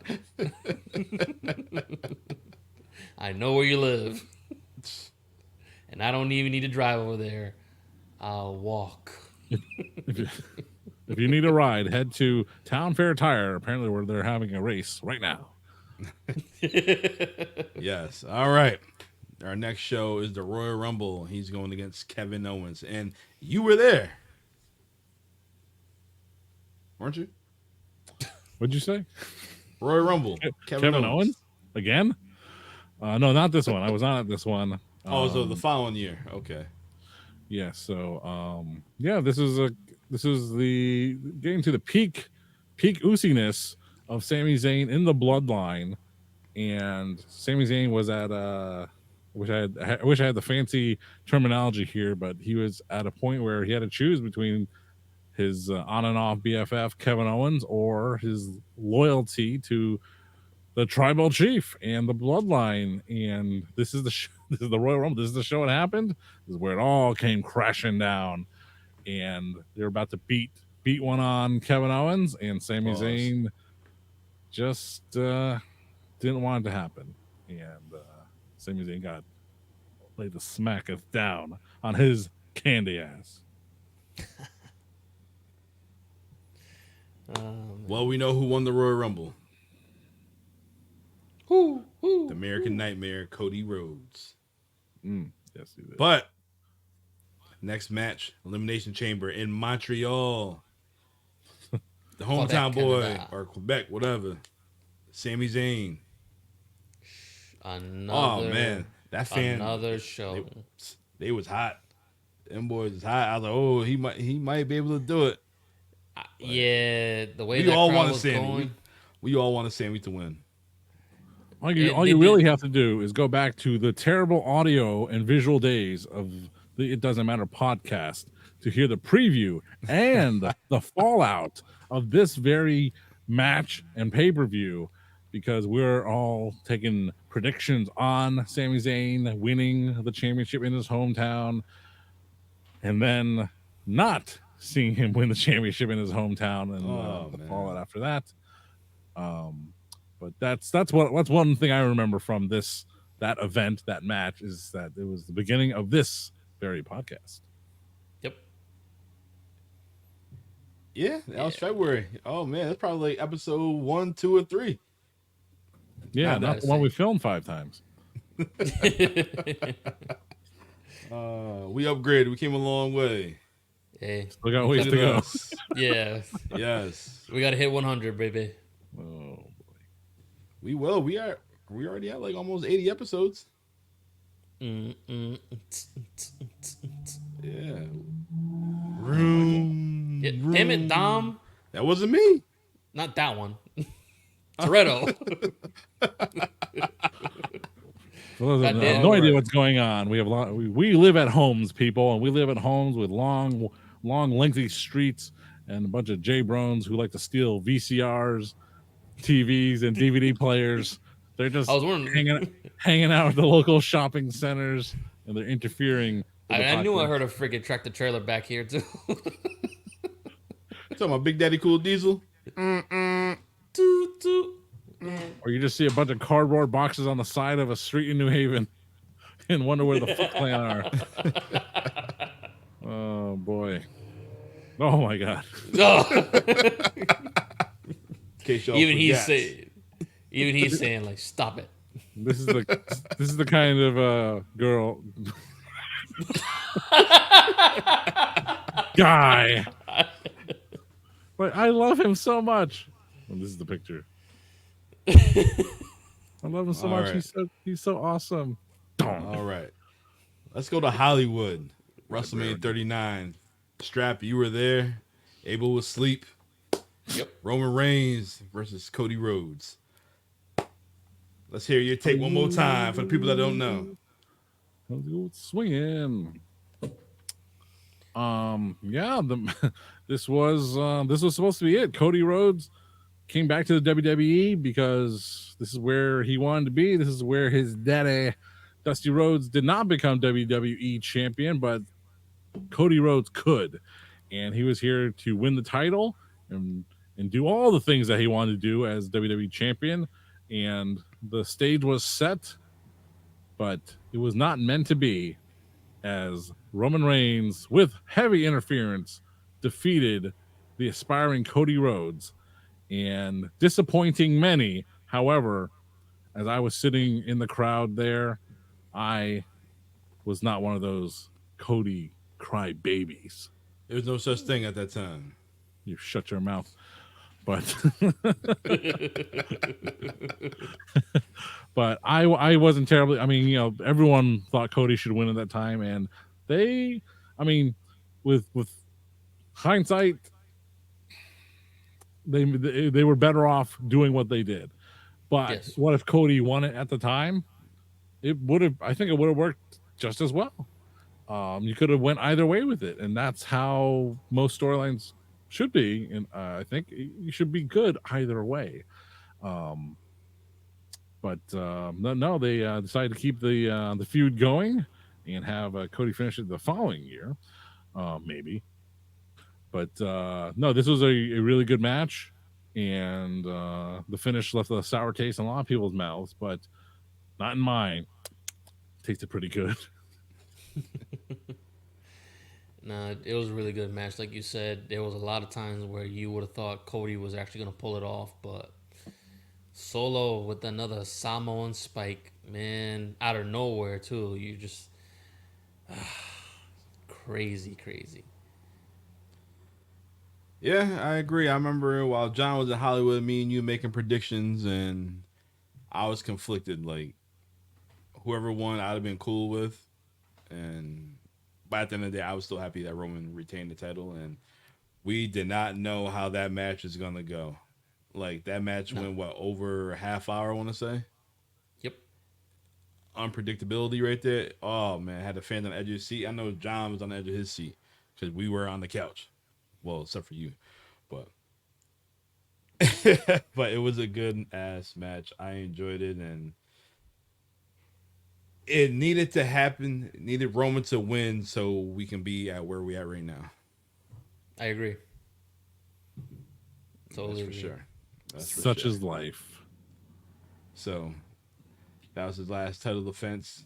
B: I know where you live. And I don't even need to drive over there. I'll walk.
A: If you need a ride, head to Town Fair Tire, apparently where they're having a race right now.
C: Yes. All right. Our next show is the Royal Rumble. He's going against Kevin Owens. And you were there. Weren't you?
A: What'd you say?
C: Royal Rumble.
A: Kevin Owens? Again? No, not this one. I was not at this one.
C: So the following year. Okay.
A: Yeah, so this is the getting to the peak oosiness of Sami Zayn in the bloodline. And Sami Zayn was at I wish I had the fancy terminology here, but he was at a point where he had to choose between his on and off BFF Kevin Owens or his loyalty to the tribal chief and the bloodline. And this is this is the Royal Rumble. This is the show it happened. This is where it all came crashing down, and they're about to beat one on Kevin Owens, and Sami Zayn just didn't want it to happen, and Sami Zayn got laid the smacketh down on his candy ass.
C: Well, we know who won the Royal Rumble.
B: Who?
C: The American Nightmare, Cody Rhodes.
A: Yes, he did.
C: But next match, Elimination Chamber in Montreal. The hometown boy, or Quebec, whatever. Sami Zayn.
B: Another show.
C: They was hot. Them boys was hot. I was like, oh, he might be able to do it.
B: Yeah, the way
C: we all want to Sami. We all want Sami to win.
A: All you really have to do is go back to the terrible audio and visual days of the It Doesn't Matter podcast to hear the preview and the fallout of this very match and pay-per-view, because we're all taking predictions on Sami Zayn winning the championship in his hometown and then not seeing him win the championship in his hometown and the fallout after that. But that's one thing I remember from that event, that match, is that it was the beginning of this very podcast.
B: Yep.
C: Yeah, that was February. Oh man, that's probably like episode 1, 2, or 3.
A: Yeah, not the one we filmed 5 times.
C: We upgraded. We came a long way.
B: Hey,
A: we got ways to go.
B: Yeah.
C: Yes.
B: We got to hit 100, baby.
A: Oh boy.
C: We will. We already at like almost 80 episodes. Yeah.
B: Yeah,
C: Room.
B: damn it, Dom.
C: That wasn't me.
B: Not that one. Toretto.
A: For those that have
B: Goddamn.
A: no
C: All
A: idea
C: right.
A: what's going on, we live at homes, people, and we live at homes with long, lengthy streets and a bunch of J Brones who like to steal VCRs, TVs, and DVD players. They're
B: I
A: just
B: was wondering.
A: hanging out at the local shopping centers, and they're interfering with the
B: I knew I
A: podcast.
B: heard a freaking tractor trailer back here too.
C: Talking about Big Daddy Cool Diesel.
B: Toot, toot.
A: Or you just see a bunch of cardboard boxes on the side of a street in New Haven, and wonder where the Foot Clan are. Oh boy! Oh my God!
B: Oh.
C: In case y'all
B: even
C: forgot.
B: he's saying like, stop it.
A: This is the kind of girl guy. But I love him so much. And this is the picture. I love him so
C: All
A: much.
C: right.
A: He's so awesome.
C: All right. Let's go to Hollywood. WrestleMania 39. Strap, you were there. Abel was asleep.
B: Yep.
C: Roman Reigns versus Cody Rhodes. Let's hear your take one more time for the people that don't know.
A: Let's go swinging. Yeah, this was supposed to be it. Cody Rhodes came back to the WWE because this is where he wanted to be. This is where his daddy Dusty Rhodes did not become WWE champion, but Cody Rhodes could, and he was here to win the title and do all the things that he wanted to do as WWE champion. And the stage was set, but it was not meant to be, as Roman Reigns, with heavy interference, defeated the aspiring Cody Rhodes and disappointing many. However, as I was sitting in the crowd there, I was not one of those Cody cry babies.
C: There was no such thing at that time.
A: You shut your mouth. But but I wasn't terribly. I mean, everyone thought Cody should win at that time, and with hindsight, they were better off doing what they did. But
B: Yes.
A: what if Cody won it at the time? I think it would have worked just as well. You could have went either way with it, and that's how most storylines should be. And I think you should be good either way. But no, they decided to keep the feud going and have Cody finish it the following year, maybe. But no, this was a really good match, and the finish left a sour taste in a lot of people's mouths, but not in mine. Tasted pretty good.
B: Nah, it was a really good match. Like you said, there was a lot of times where you would have thought Cody was actually going to pull it off, but Solo with another Samoan spike, man, out of nowhere too. You just crazy.
C: Yeah, I agree. I remember while John was in Hollywood, me and you making predictions, and I was conflicted. Like, whoever won, I'd have been cool with. And but at the end of the day, I was still happy that Roman retained the title. And we did not know how that match is going to go. Like, that match went, over a half hour, I want to say?
B: Yep.
C: Unpredictability right there. Oh, man, I had the fan on the edge of his seat. I know John was on the edge of his seat because we were on the couch. Well, except for you. But but it was a good ass match. I enjoyed it, and it needed to happen. It needed Roman to win so we can be at where we at right now.
B: I agree. Totally
C: That's for
B: agree.
C: sure. That's for
A: Such
C: sure.
A: is life.
C: So that was his last title defense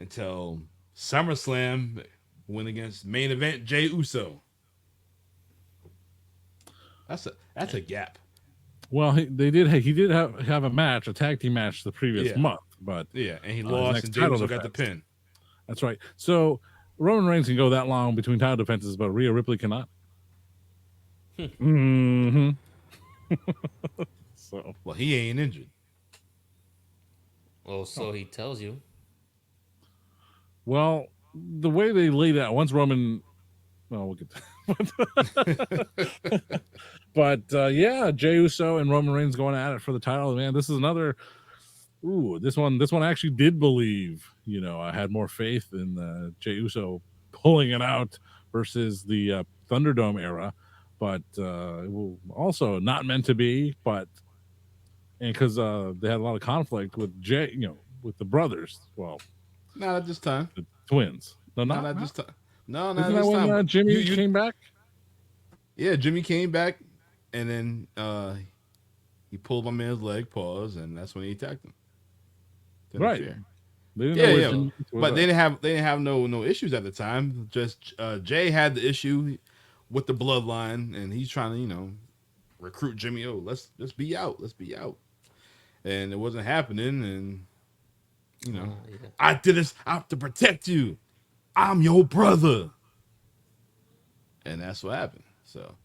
C: until SummerSlam, win against main event Jey Uso. That's a gap.
A: Well, he did have a match, a tag team match the previous month, but
C: Yeah, and he
A: his
C: lost,
A: next
C: and Jey
A: title
C: Uso got the
A: defense.
C: pin.
A: That's right. So Roman Reigns can go that long between title defenses, but Rhea Ripley cannot. Mm-hmm. So
C: Well, he ain't injured.
B: Well, so he tells you.
A: Well, the way they laid it out, once Roman, well, we'll get to but yeah, Jey Uso and Roman Reigns going at it for the title. Man, this is another. Ooh, this one I actually did believe. You know, I had more faith in Jey Uso pulling it out versus the Thunderdome era, but also not meant to be. But and because they had a lot of conflict with Jay, you know, with the brothers. Well,
C: Not at this time.
A: the twins. No,
C: Not
A: not,
C: at
A: not
C: this time. No, not
A: isn't
C: at
A: that
C: this
A: when
C: time.
A: Jimmy
C: You
A: came back?
C: yeah, Jimmy came back, and then he pulled my man's leg, pause, and that's when he attacked him. To
A: Right.
C: interfere.
A: They didn't
C: Yeah,
A: know where
C: yeah.
A: Jimmy was
C: But
A: at.
C: they didn't have no issues at the time. Just Jay had the issue with the bloodline, and he's trying to recruit Jimmy. Oh, let's be out. Let's be out. And it wasn't happening. And
B: Yeah.
C: I did this out to protect you. I'm your brother. And that's what happened. So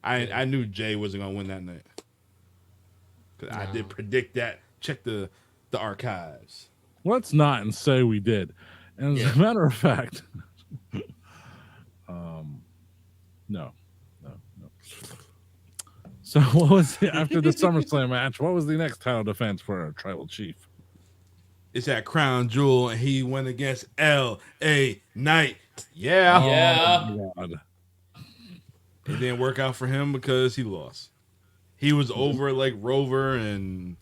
C: I knew Jay wasn't gonna win that night. 'Cause I did predict that. Check the archives.
A: Let's not and say we did. And as
B: Yeah.
A: a matter of fact, no. So what was after the SummerSlam match? What was the next title defense for our tribal chief?
C: It's that crown jewel, and he went against L.A. Knight. Yeah.
B: Yeah.
A: Oh, my God.
C: It didn't work out for him because he lost. He was over like Rover, and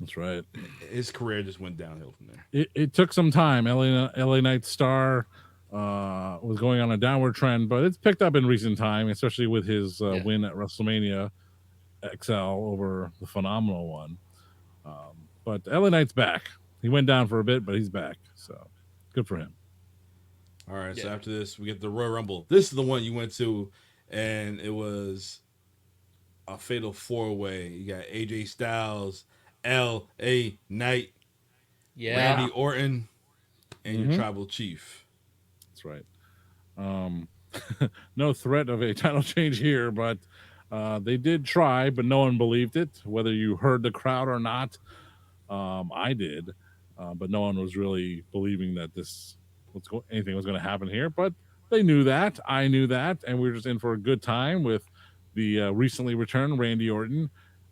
A: That's right.
C: his career just went downhill from there.
A: It took some time. LA Knight's star was going on a downward trend, but it's picked up in recent time, especially with his win at WrestleMania XL over the phenomenal one. But LA Knight's back. He went down for a bit, but he's back. So good for him.
C: All right, so after this, we get the Royal Rumble. This is the one you went to, and it was a fatal four-way. You got AJ Styles, L.A. Knight,
B: Yeah.
C: Randy Orton, and your tribal chief.
A: That's right. No threat of a title change here, but they did try, but no one believed it. Whether you heard the crowd or not, I did, but no one was really believing that anything was going to happen here. But they knew that, I knew that, and we were just in for a good time with the recently returned Randy Orton,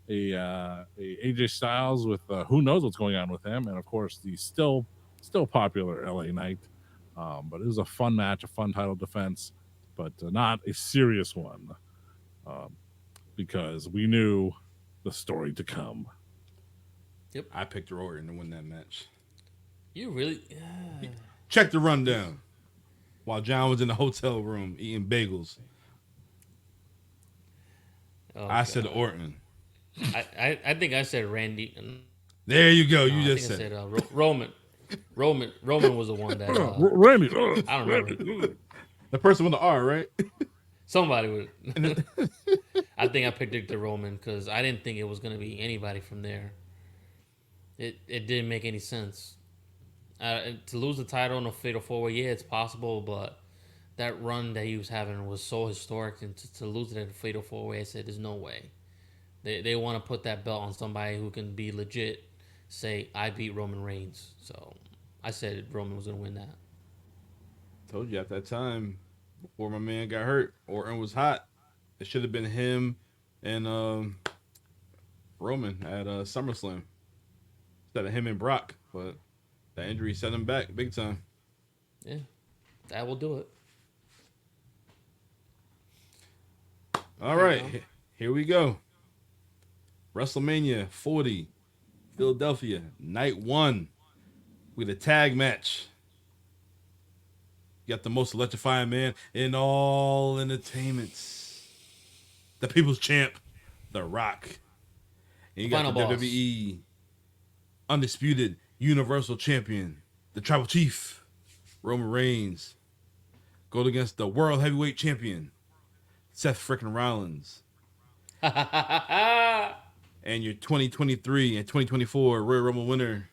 A: a AJ Styles with who knows what's going on with him, and of course the still popular LA Knight. But it was a fun match, a fun title defense, but not a serious one, because we knew the story to come.
B: Yep.
C: I picked Orton to win that match.
B: You really?
C: Check the rundown. While John was in the hotel room eating bagels, I said Orton.
B: I think I said Randy.
C: There you go. You
B: I
C: just
B: think
C: said.
B: I said Roman. Roman was the one that
A: Randy,
B: I don't know.
C: The person with the R, right?
B: Somebody would. I think I picked it to Roman because I didn't think it was going to be anybody from there. It didn't make any sense. To lose the title in a fatal four-way, yeah, it's possible, but that run that he was having was so historic, and to lose it in a fatal four-way, I said, there's no way. They want to put that belt on somebody who can be legit, say, I beat Roman Reigns. So I said Roman was going to win that.
C: Told you at that time, before my man got hurt, Orton was hot. It should have been him and Roman at SummerSlam instead of him and Brock, but that injury set him back big time.
B: Yeah, that will do it.
C: All right, here we go. WrestleMania 40, Philadelphia, night one. With a tag match. You got the most electrifying man in all entertainments. The People's Champ, The Rock. And you got
B: Final
C: the
B: boss.
C: WWE Undisputed Universal Champion, the Tribal Chief, Roman Reigns. Go against the World Heavyweight Champion, Seth frickin' Rollins. And your 2023 and 2024 Royal Rumble winner,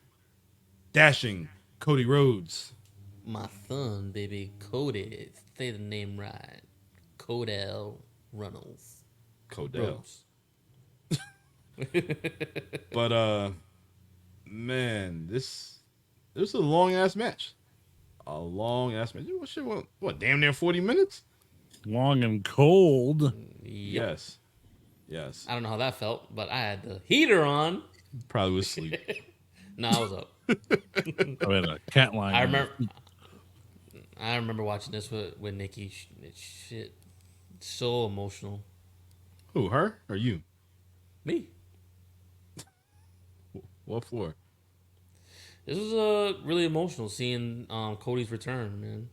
C: dashing Cody Rhodes.
B: My son, baby, Cody. Say the name right. Codell Runnels.
C: Codell. But man, this was a long ass match. A long ass match. What, damn near 40 minutes?
A: Long and cold.
B: Yep.
C: Yes.
B: I don't know how that felt, but I had the heater on.
C: Probably was asleep.
B: No, I was up.
A: I had a cat line.
B: I remember watching this with Nikki. Shit, so emotional.
C: Who, her or you?
B: Me.
C: What for?
B: This was really emotional seeing Cody's return, man.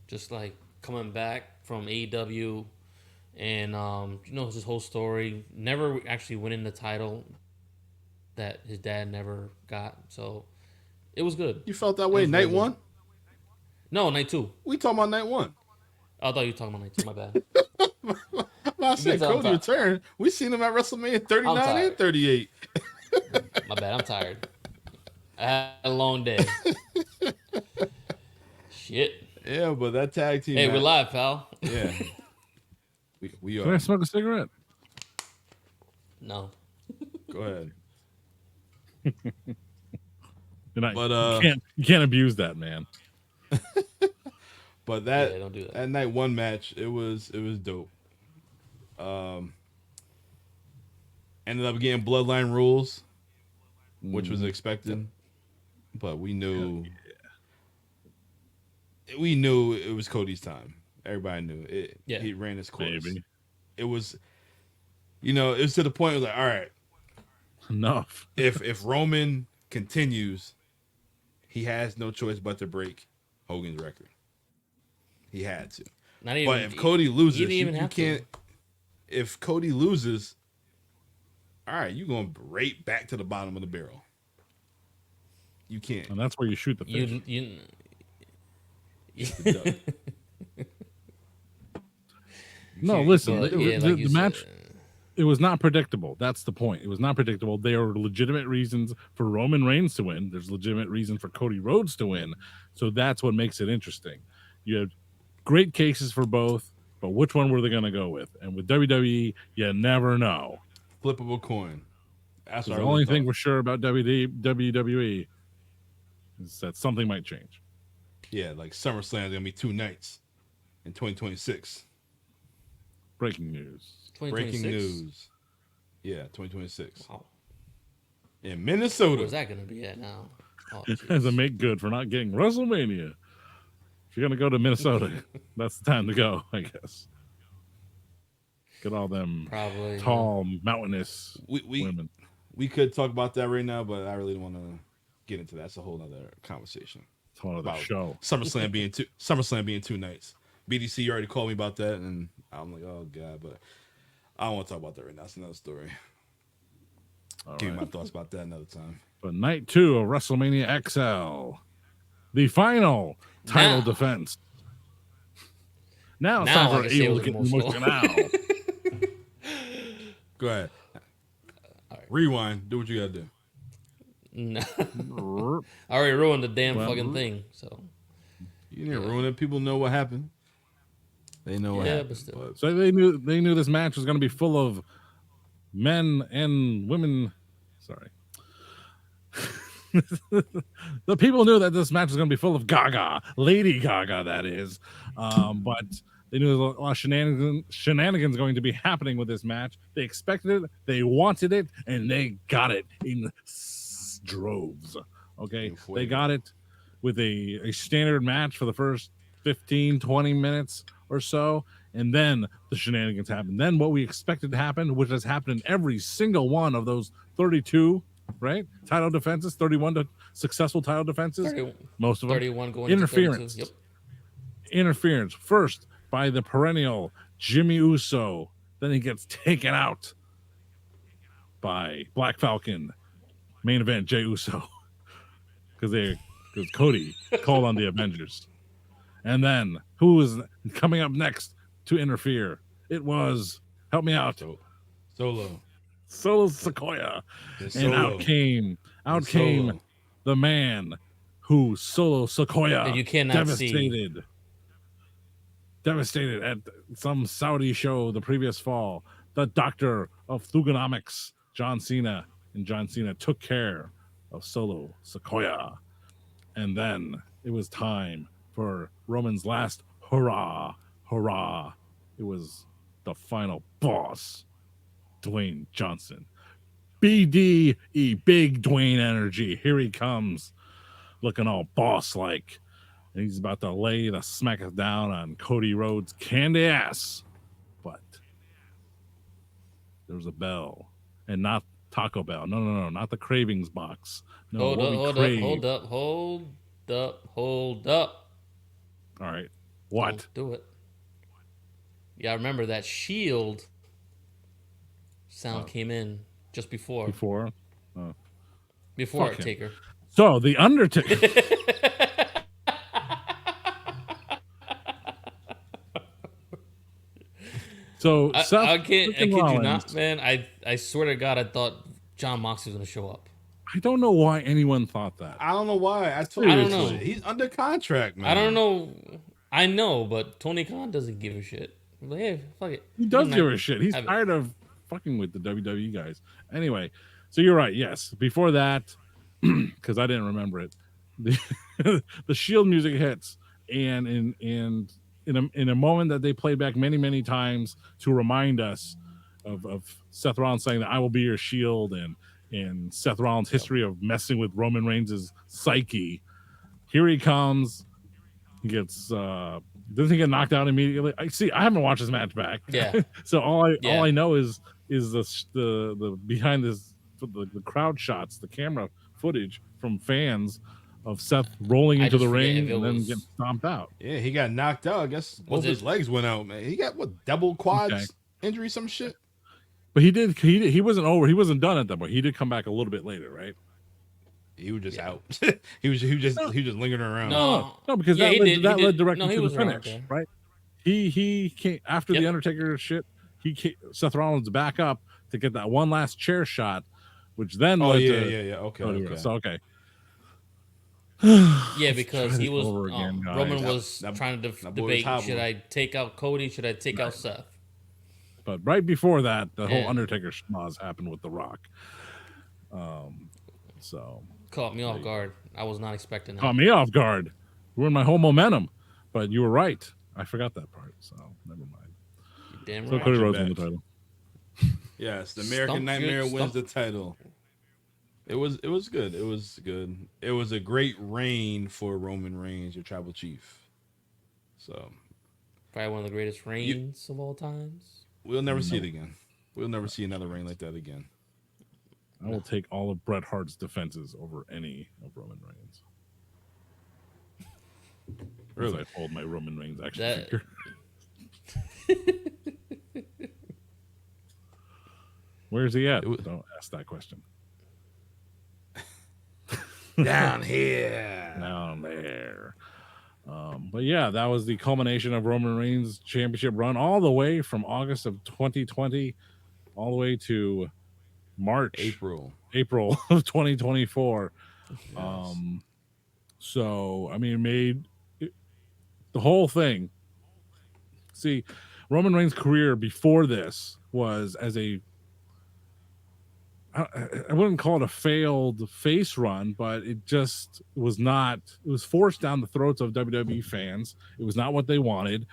B: Just like coming back from AEW and his whole story. Never actually winning the title that his dad never got. So it was good.
C: You felt that way night one?
B: No, night two.
C: We talking about night one.
B: I thought you were talking about night two. My bad.
C: I said Cody returned. We seen him at WrestleMania 39 and 38.
B: My bad. I'm tired. I had a long day. Shit.
C: Yeah, but that tag team.
B: Hey, we're live, pal.
C: Yeah. we are.
A: Can I smoke a cigarette?
B: No.
C: Go ahead.
A: But you can't abuse that, man.
C: But that
B: don't do that.
C: That night one match, it was dope. Ended up getting bloodline rules, which was expected, but we knew it was Cody's time. Everybody knew it.
B: Yeah.
C: He ran his course.
A: Maybe.
C: It was, it was to the point where like, all right,
A: enough.
C: if Roman continues, he has no choice but to break Hogan's record. He had to. But if Cody loses, you can't. If Cody loses, all right, you're going right back to the bottom of the barrel. You can't.
A: And that's where you shoot the fish. No, listen. The match, it was not predictable. That's the point. It was not predictable. There are legitimate reasons for Roman Reigns to win. There's legitimate reason for Cody Rhodes to win. So that's what makes it interesting. You have great cases for both, but which one were they going to go with? And with WWE, you never know.
C: Flip of a coin. That's
A: the only thing we're sure about WWE is that something might change.
C: Yeah, like SummerSlam is going to be 2 nights in 2026.
A: Breaking news.
C: Breaking news. Yeah, 2026. Wow. In Minnesota.
B: Where's that going to be at now? Oh,
A: as a make good for not getting WrestleMania. If you're going to go to Minnesota, that's the time to go, I guess. Get all them
B: probably
A: tall, mountainous women.
C: We could talk about that right now, but I really don't want to get into that. That's a whole other conversation.
A: It's a whole other show.
C: SummerSlam being 2 nights. BDC, you already called me about that, and I'm like, oh god, but I don't want to talk about that right now. That's another story. Give me my thoughts about that another time.
A: But night 2 of WrestleMania XL, the final title defense. Now it's time for Abel to get emotional.
C: Go ahead. Right. Rewind. Do what you gotta do.
B: No. I already ruined the damn fucking thing. So
C: you didn't ruin it. People know what happened. They know what happened. But still.
A: So they knew this match was going to be full of men and women. Sorry. The people knew that this match was going to be full of Gaga, Lady Gaga, that is. But they knew there was a lot of shenanigans going to be happening with this match. They expected it, they wanted it, and they got it in droves. Okay, they got it with a standard match for the first 15, 20 minutes or so, and then the shenanigans happened. Then what we expected to happen, which has happened in every single one of those 32, right? Title defenses, 31 successful title defenses. Most of them.
B: 31 going
A: interference.
B: Yep.
A: Interference. First by the perennial Jimmy Uso. Then he gets taken out by Black Falcon. Main event, Jey Uso. Because Cody called on the Avengers. And then who was coming up next to interfere? It was, help me out,
C: Solo
A: Sikoa. And out came the man who Solo Sikoa
B: and you cannot
A: devastated at some Saudi show the previous fall. The doctor of Thugonomics, John Cena, and John Cena took care of Solo Sikoa. And then it was time for Roman's last hurrah, hurrah. It was the final boss, Dwayne Johnson. BDE, big Dwayne energy. Here he comes, looking all boss like. And he's about to lay the smackdown on Cody Rhodes' candy ass. But there was a bell, and not Taco Bell. No, not the cravings box. No,
B: Hold
A: what
B: up,
A: we
B: hold up,
A: crave.
B: hold up, hold up, hold up.
A: All right, what?
B: Don't do it. Yeah, I remember that Shield sound came in just before
A: Before? Fuck him.
B: Taker.
A: So the Undertaker. So Seth
B: I kid you
A: Rollins,
B: not, man. I swear to God, I thought John Moxley was gonna show up.
A: I don't know why anyone thought that.
C: I don't know why. I told
B: I don't
C: you
B: know.
C: he's under contract, man.
B: I don't know. I know, but Tony Khan doesn't give a shit. He's like, hey, fuck it.
A: He does
B: Good
A: give
B: night.
A: a shit. He's
B: Have it.
A: tired of fucking with the WWE guys. Anyway, so you're right. Yes, before that, because I didn't remember it, the Shield music hits, and in a moment that they played back many times to remind us of Seth Rollins saying that I will be your Shield, and Seth Rollins' history of messing with Roman Reigns' psyche. Here he comes. He gets doesn't he get knocked out immediately? I haven't watched his match back.
B: Yeah.
A: So all I know is the behind this the crowd shots, the camera footage from fans of Seth rolling
B: I
A: into the
B: just forget
A: ring
B: if it
A: and then
B: was-
A: getting stomped out.
C: Yeah, he got knocked out. I guess both his
B: it-
C: legs went out, man. He got what, double quads
A: Okay.
C: injury, some shit.
A: But he wasn't over. He wasn't done at that point. He did come back a little bit later, right?
C: He was just out. he was just lingering around.
A: No, because
B: Yeah,
A: that
B: he
A: led,
B: did- he
A: that
B: did-
A: led directly
B: no, he
A: to the
B: was around
A: finish,
B: there.
A: right? He came after the
B: Yep.
A: Undertaker shit. Seth Rollins back up to get that one last chair shot, which then
C: Oh
A: led
C: yeah,
A: to
C: yeah. Okay,
A: Cody
C: okay.
A: Rhodes. So okay.
B: Yeah, because
A: try
B: he
A: this
B: was
A: over again, guys.
B: Roman was
C: That-
B: trying to
C: that boy was
B: debate:
C: hobbling.
B: should I take out Cody? Should I take out Seth?
A: But right before that, the whole
B: Yeah.
A: Undertaker schmoz happened with The Rock. So
B: Caught me off guard. I was not expecting that.
A: caught me off guard, ruined my whole momentum. But you were right. I forgot that part. So never mind.
B: Damn
A: So
B: right.
A: Cody
C: your
A: Rhodes won the
C: back.
A: title.
C: Yes, the American
B: Stump
C: Nightmare
B: good,
C: wins
B: stump.
C: the title. It was good. It was good. It was a great reign for Roman Reigns, your tribal chief. So
B: Probably one of the greatest reigns of all times.
C: we'll never see it again. We'll never see another reign like that again.
A: I will take all of Bret Hart's defenses over any of Roman Reigns. Really? I hold my Roman Reigns action
B: That-
A: figure. Where's he at? Don't ask that question.
C: Down here.
A: Down there. But yeah, that was the culmination of Roman Reigns' championship run all the way from August of 2020 all the way to March, April of 2024.
C: Yes.
A: So, I mean, it made the whole thing. See, Roman Reigns' career before this was as I wouldn't call it a failed face run, but it just was not. It was forced down the throats of WWE fans. It was not what they wanted.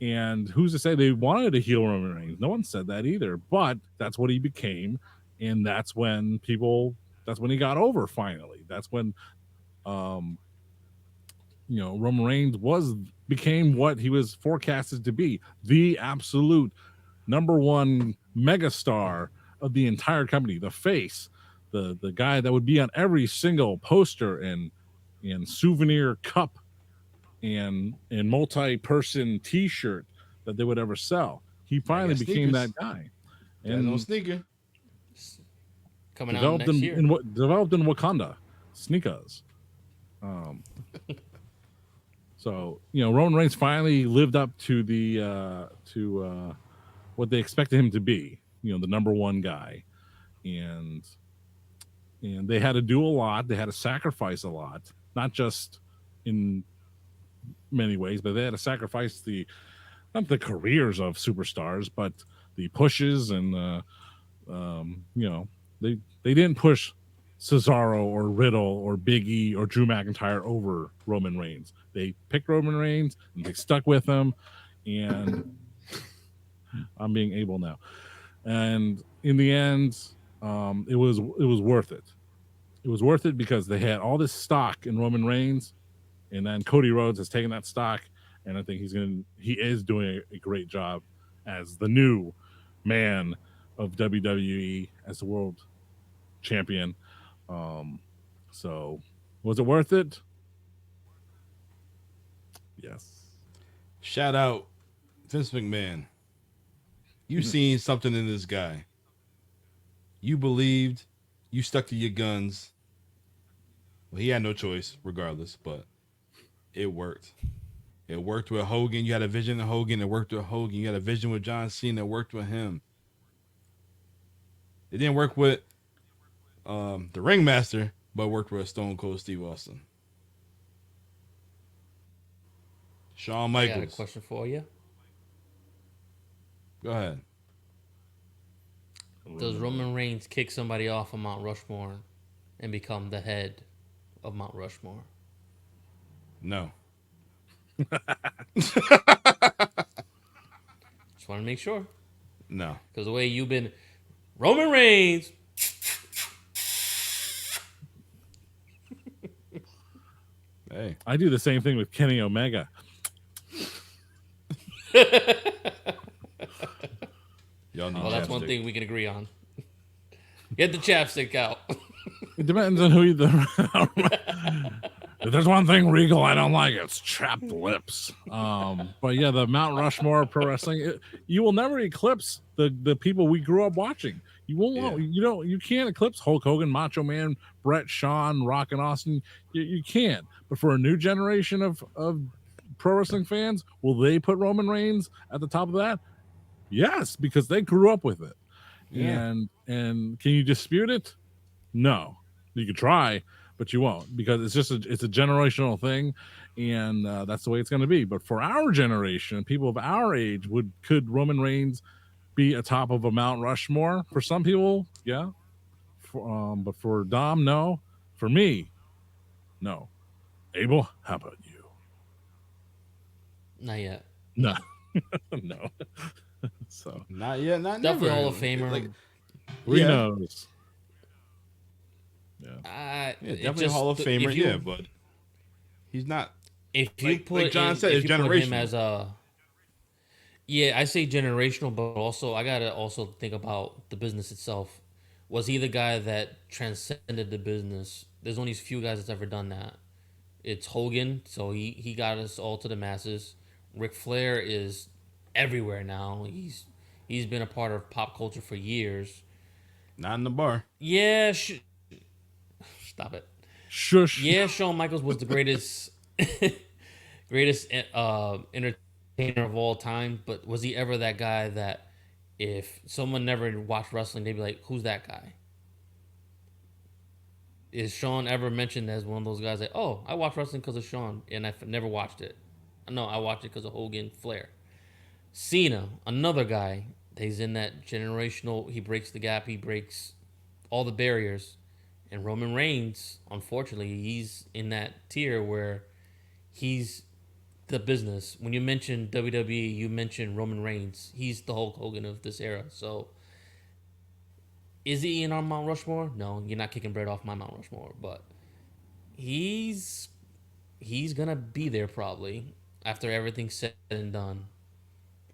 A: And who's to say they wanted to heel Roman Reigns? No one said that either. But that's what he became, and that's when he got over finally. That's when, Roman Reigns became what he was forecasted to be, the absolute number one megastar of the entire company, the face, the guy that would be on every single poster and souvenir cup and multi-person T-shirt that they would ever sell. He finally became that guy,
C: And no sneaker.
B: Coming out
A: developed
B: next year.
A: developed in Wakanda, sneakers. So Roman Reigns finally lived up to the what they expected him to be. The number one guy, and they had to do a lot. They had to sacrifice a lot, not just in many ways, but they had to sacrifice not the careers of superstars, but the pushes and they didn't push Cesaro or Riddle or Big E or Drew McIntyre over Roman Reigns. They picked Roman Reigns and they stuck with him. And I'm being able now. And in the end, it was worth it. It was worth it because they had all this stock in Roman Reigns, and then Cody Rhodes has taken that stock, and I think he is doing a great job as the new man of WWE as the world champion. Um, so was it worth it? Yes.
C: Shout out Vince McMahon. You seen something in this guy. You believed. You stuck to your guns. Well, he had no choice, regardless, but it worked. It worked with Hogan. You had a vision of Hogan. It worked with Hogan. You had a vision with John Cena. It worked with him. It didn't work with the Ringmaster, but worked with Stone Cold Steve Austin. Shawn
B: I got a
C: Michaels.
B: question for you.
C: Go ahead.
B: Does Roman Reigns kick somebody off of Mount Rushmore and become the head of Mount Rushmore?
C: No.
B: Just want to make sure.
C: No.
B: Because the way you've been, Roman Reigns.
C: Hey.
A: I do the same thing with Kenny Omega.
C: Y'all need
B: Well, that's one
C: chapstick.
B: thing we can agree on. Get the chapstick out.
A: It depends on who you. If there's one thing Regal I don't like, it's chapped lips. But yeah, the Mount Rushmore pro wrestling, you will never eclipse the people we grew up watching. You won't.
C: Yeah.
A: You can't eclipse Hulk Hogan, Macho Man, Brett, Shawn, Rock and Austin. You can't. But for a new generation of pro wrestling fans, will they put Roman Reigns at the top of that? Yes, because they grew up with it.
C: Yeah.
A: And can you dispute it? No. You could try, but you won't, because it's a generational thing, and that's the way it's going to be. But for our generation, people of our age, could Roman Reigns be atop of a Mount Rushmore? For some people, yeah. But for Dom, no. For me, no. Abel, how about you?
B: Not yet.
A: No. No. So
C: Not yet. Not
B: Definitely
C: never.
B: Hall of Famer.
C: Like,
A: who knows? Yeah.
C: definitely a Hall of Famer. But he's not.
B: If you
C: like John said, it's
B: put him
C: generational.
B: as a, yeah, I say generational, but also I gotta also think about the business itself. Was he the guy that transcended the business? There's only a few guys that's ever done that. It's Hogan, so he got us all to the masses. Ric Flair is everywhere now. He's been a part of pop culture for years.
C: Not in the bar.
B: Yeah, stop it.
A: Shush.
B: Yeah, Shawn Michaels was the greatest greatest entertainer of all time, but was he ever that guy that if someone never watched wrestling, they'd be like, "Who's that guy?" Is Shawn ever mentioned as one of those guys like, "Oh, I watched wrestling because of Shawn, and I've never watched it"? No, I watched it because of Hogan, Flair. Cena, another guy. He's in that generational. He breaks the gap. He breaks all the barriers. And Roman Reigns, unfortunately, he's in that tier where he's the business. When you mention WWE, you mention Roman Reigns. He's the Hulk Hogan of this era. So, is he in our Mount Rushmore? No, you're not kicking bread off my Mount Rushmore, but he's gonna be there probably after everything's said and done.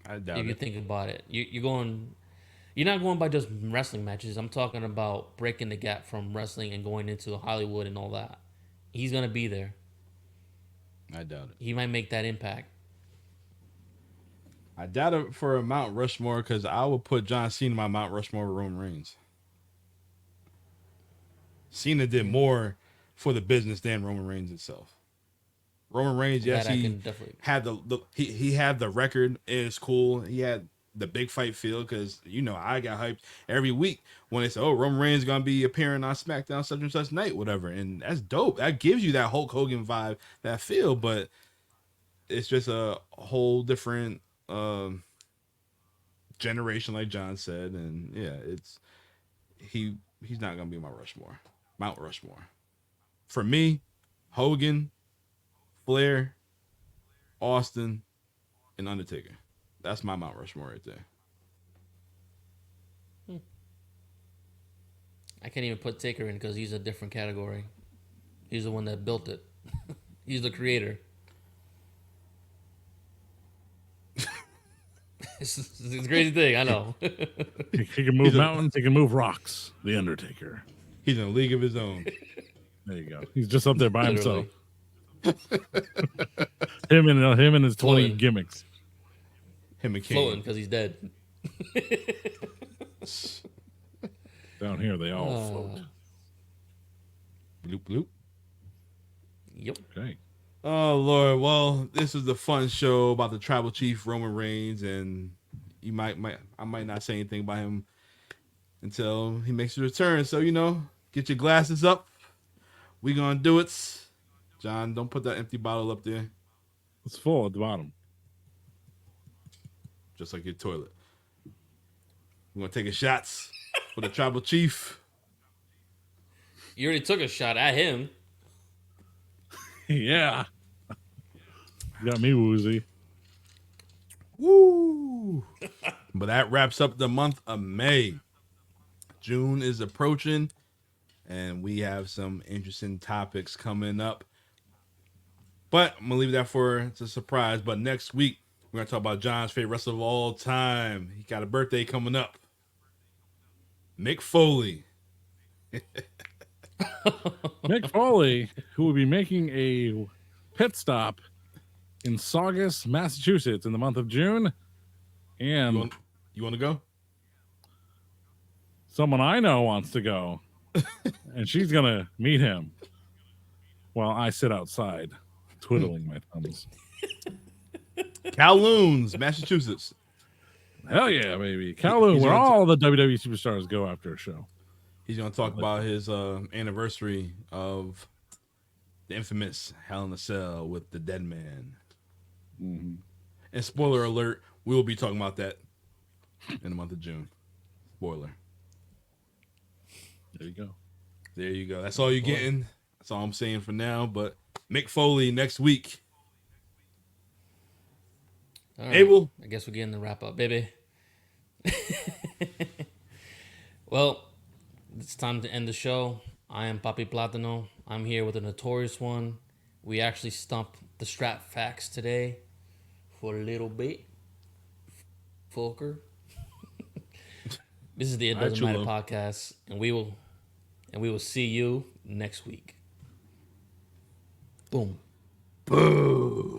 C: I doubt
B: If you
C: it.
B: think about it, you're not going by just wrestling matches. I'm talking about breaking the gap from wrestling and going into Hollywood and all that. He's gonna be there.
C: I doubt it.
B: He might make that impact.
C: I doubt it for a Mount Rushmore because I would put John Cena in my Mount Rushmore with Roman Reigns. Cena did more for the business than Roman Reigns itself. Roman Reigns, yes,
B: That I
C: he
B: can definitely.
C: had he had the record. It's cool. He had the big fight feel because I got hyped every week when they said, "Oh, Roman Reigns is gonna be appearing on SmackDown such and such night, whatever," and that's dope. That gives you that Hulk Hogan vibe, that feel. But it's just a whole different generation, like John said, and yeah, he's not gonna be my Rushmore. Mount Rushmore. For me, Hogan, Flair, Austin, and Undertaker. That's my Mount Rushmore right there.
B: I can't even put Taker in because he's a different category. He's the one that built it. He's the creator. It's a crazy thing, I know.
A: He can move mountains. He can move rocks. The Undertaker.
C: He's in a league of his own.
A: There you go. He's just up there by himself.
B: Literally.
A: him and his 20
B: Floating.
A: gimmicks.
C: Him and
B: Floating
C: King.
B: because he's dead.
A: Down here, they all float.
C: Bloop, bloop.
B: Yep.
A: Okay.
C: Oh, Lord. Well, this is the fun show about the Tribal Chief, Roman Reigns, and I might not say anything about him until he makes a return. So, get your glasses up. We gonna do it. John, don't put that empty bottle up there.
A: It's full at the bottom.
C: Just like your toilet. We're gonna take a shots for the Tribal Chief.
B: You already took a shot at him.
A: Yeah. You got me woozy.
C: Woo! But that wraps up the month of May. June is approaching, and we have some interesting topics coming up. But I'm gonna leave that it's a surprise. But next week we're gonna talk about John's favorite wrestler of all time. He got a birthday coming up. Mick Foley.
A: Mick Foley, who will be making a pit stop in Saugus, Massachusetts in the month of June. And
C: You want to go?
A: someone I know wants to go. And she's going to meet him while I sit outside twiddling my thumbs.
C: Kowloon's, Massachusetts.
A: Hell yeah, baby. Kowloon, where all the WWE superstars go after a show.
C: He's going to talk about his anniversary of the infamous Hell in a Cell with the Dead Man.
A: Mm-hmm.
C: And spoiler alert, we will be talking about that in the month of June. Spoiler.
A: There you go.
C: There you go. That's all you're getting. That's all I'm saying for now. But Mick Foley next week.
B: All right.
C: Abel?
B: I guess we're getting the wrap up, baby. Well, it's time to end the show. I am Papi Platano. I'm here with the Notorious One. We actually stumped the strap facts today for a little bit. Fulker. This is the It Doesn't Matter podcast, and we will see you next week. Boom.
C: Boo.